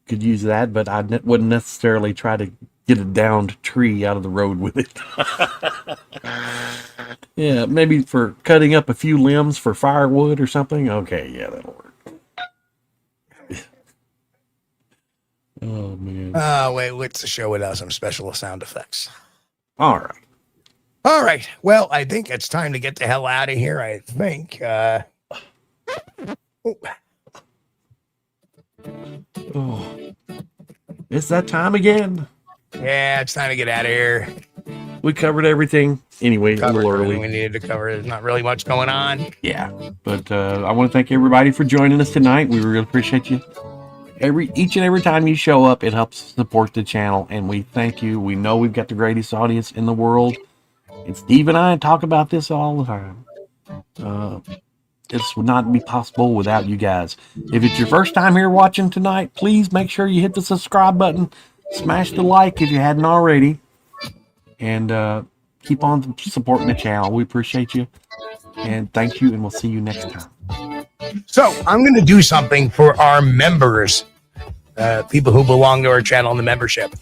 Could use that, but I wouldn't necessarily try to get a downed tree out of the road with it. Yeah, maybe for cutting up a few limbs for firewood or something. Okay, yeah, that'll work. Oh, man. Oh, wait, what's the show without some special sound effects? All right. All right. Well, I think it's time to get the hell out of here, I think. Oh, it's that time again. Yeah, it's time to get out of here. We covered everything. Anyway, a little early. We needed to cover. There's not really much going on. Yeah, but I want to thank everybody for joining us tonight. We really appreciate you. Each and every time you show up, it helps support the channel, and we thank you. We know we've got the greatest audience in the world, and Steve and I talk about this all the time. This would not be possible without you guys. If it's your first time here watching tonight, please make sure you hit the subscribe button, smash the like if you hadn't already, and keep on supporting the channel. We appreciate you, and thank you, and we'll see you next time. So I'm going to do something for our members, people who belong to our channel in the membership.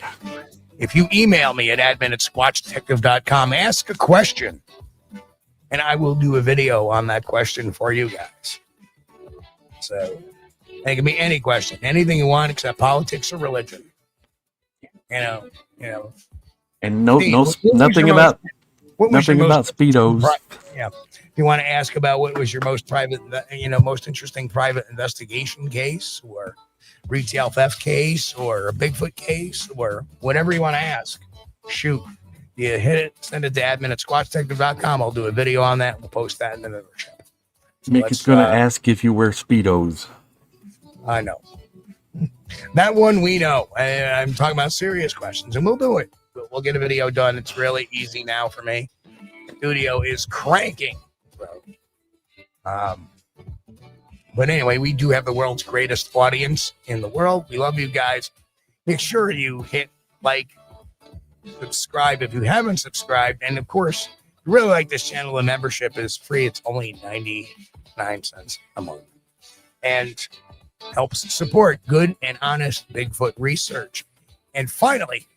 If you email me at admin@squatchdetective.com, ask a question, and I will do a video on that question for you guys. So it can be any question, anything you want except politics or religion. You know. And nothing about Speedos. Yeah. If you want to ask about what was your most private, most interesting private investigation case, or retail theft case, or a Bigfoot case, or whatever you want to ask, shoot. You hit it, send it to admin@squatchdetective.com. I'll do a video on that. We'll post that in the membership. Mick is going to ask if you wear Speedos. I know. That one we know. I'm talking about serious questions, and we'll do it. We'll get a video done. It's really easy now for me. Studio is cranking. But anyway, we do have the world's greatest audience in the world. We love you guys. Make sure you hit like, subscribe if you haven't subscribed, and of course, if you really like this channel, the membership is free. It's only 99 cents a month, and helps support good and honest Bigfoot research. And finally,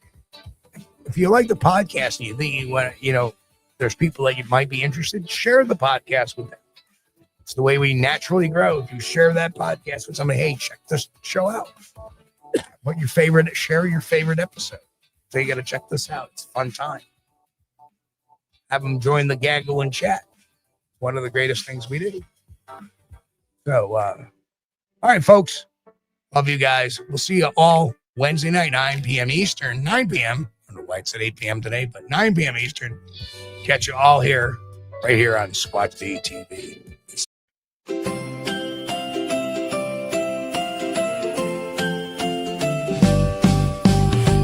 if you like the podcast and you think you want to, there's people that you might be interested, share the podcast with them. It's the way we naturally grow. If you share that podcast with somebody, hey, check this show out. Share your favorite episode. So you got to check this out. It's a fun time. Have them join the gaggle and chat. One of the greatest things we do. So, all right, folks. Love you guys. We'll see you all Wednesday night, 9 p.m. Eastern, 9 p.m. I don't know why it's at 8 p.m. today, but 9 p.m. Eastern. Catch you all here, right here on Squatch-D TV.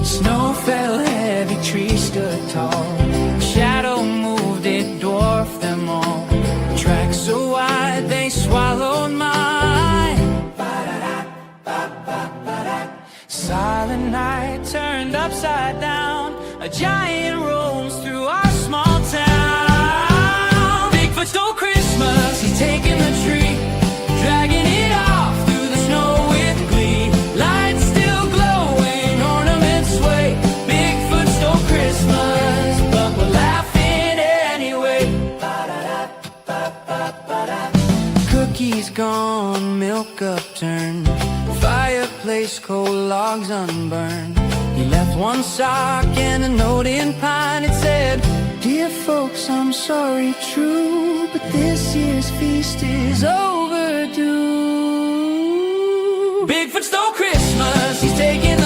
Snow fell heavy, trees stood tall. Shadow moved, it dwarfed them all. Tracks so wide, they swallowed mine. Silent night turned upside down. A giant roams through our small town. Bigfoot stole Christmas, he's taking the tree, dragging it off through the snow with glee. Lights still glowing, ornaments sway. Bigfoot stole Christmas, but we're laughing anyway. Cookies gone, milk upturned, fireplace cold, logs unburned. He left one sock and a note in pine. It said, Dear folks, I'm sorry, true, but this year's feast is overdue. Bigfoot stole Christmas, he's taking the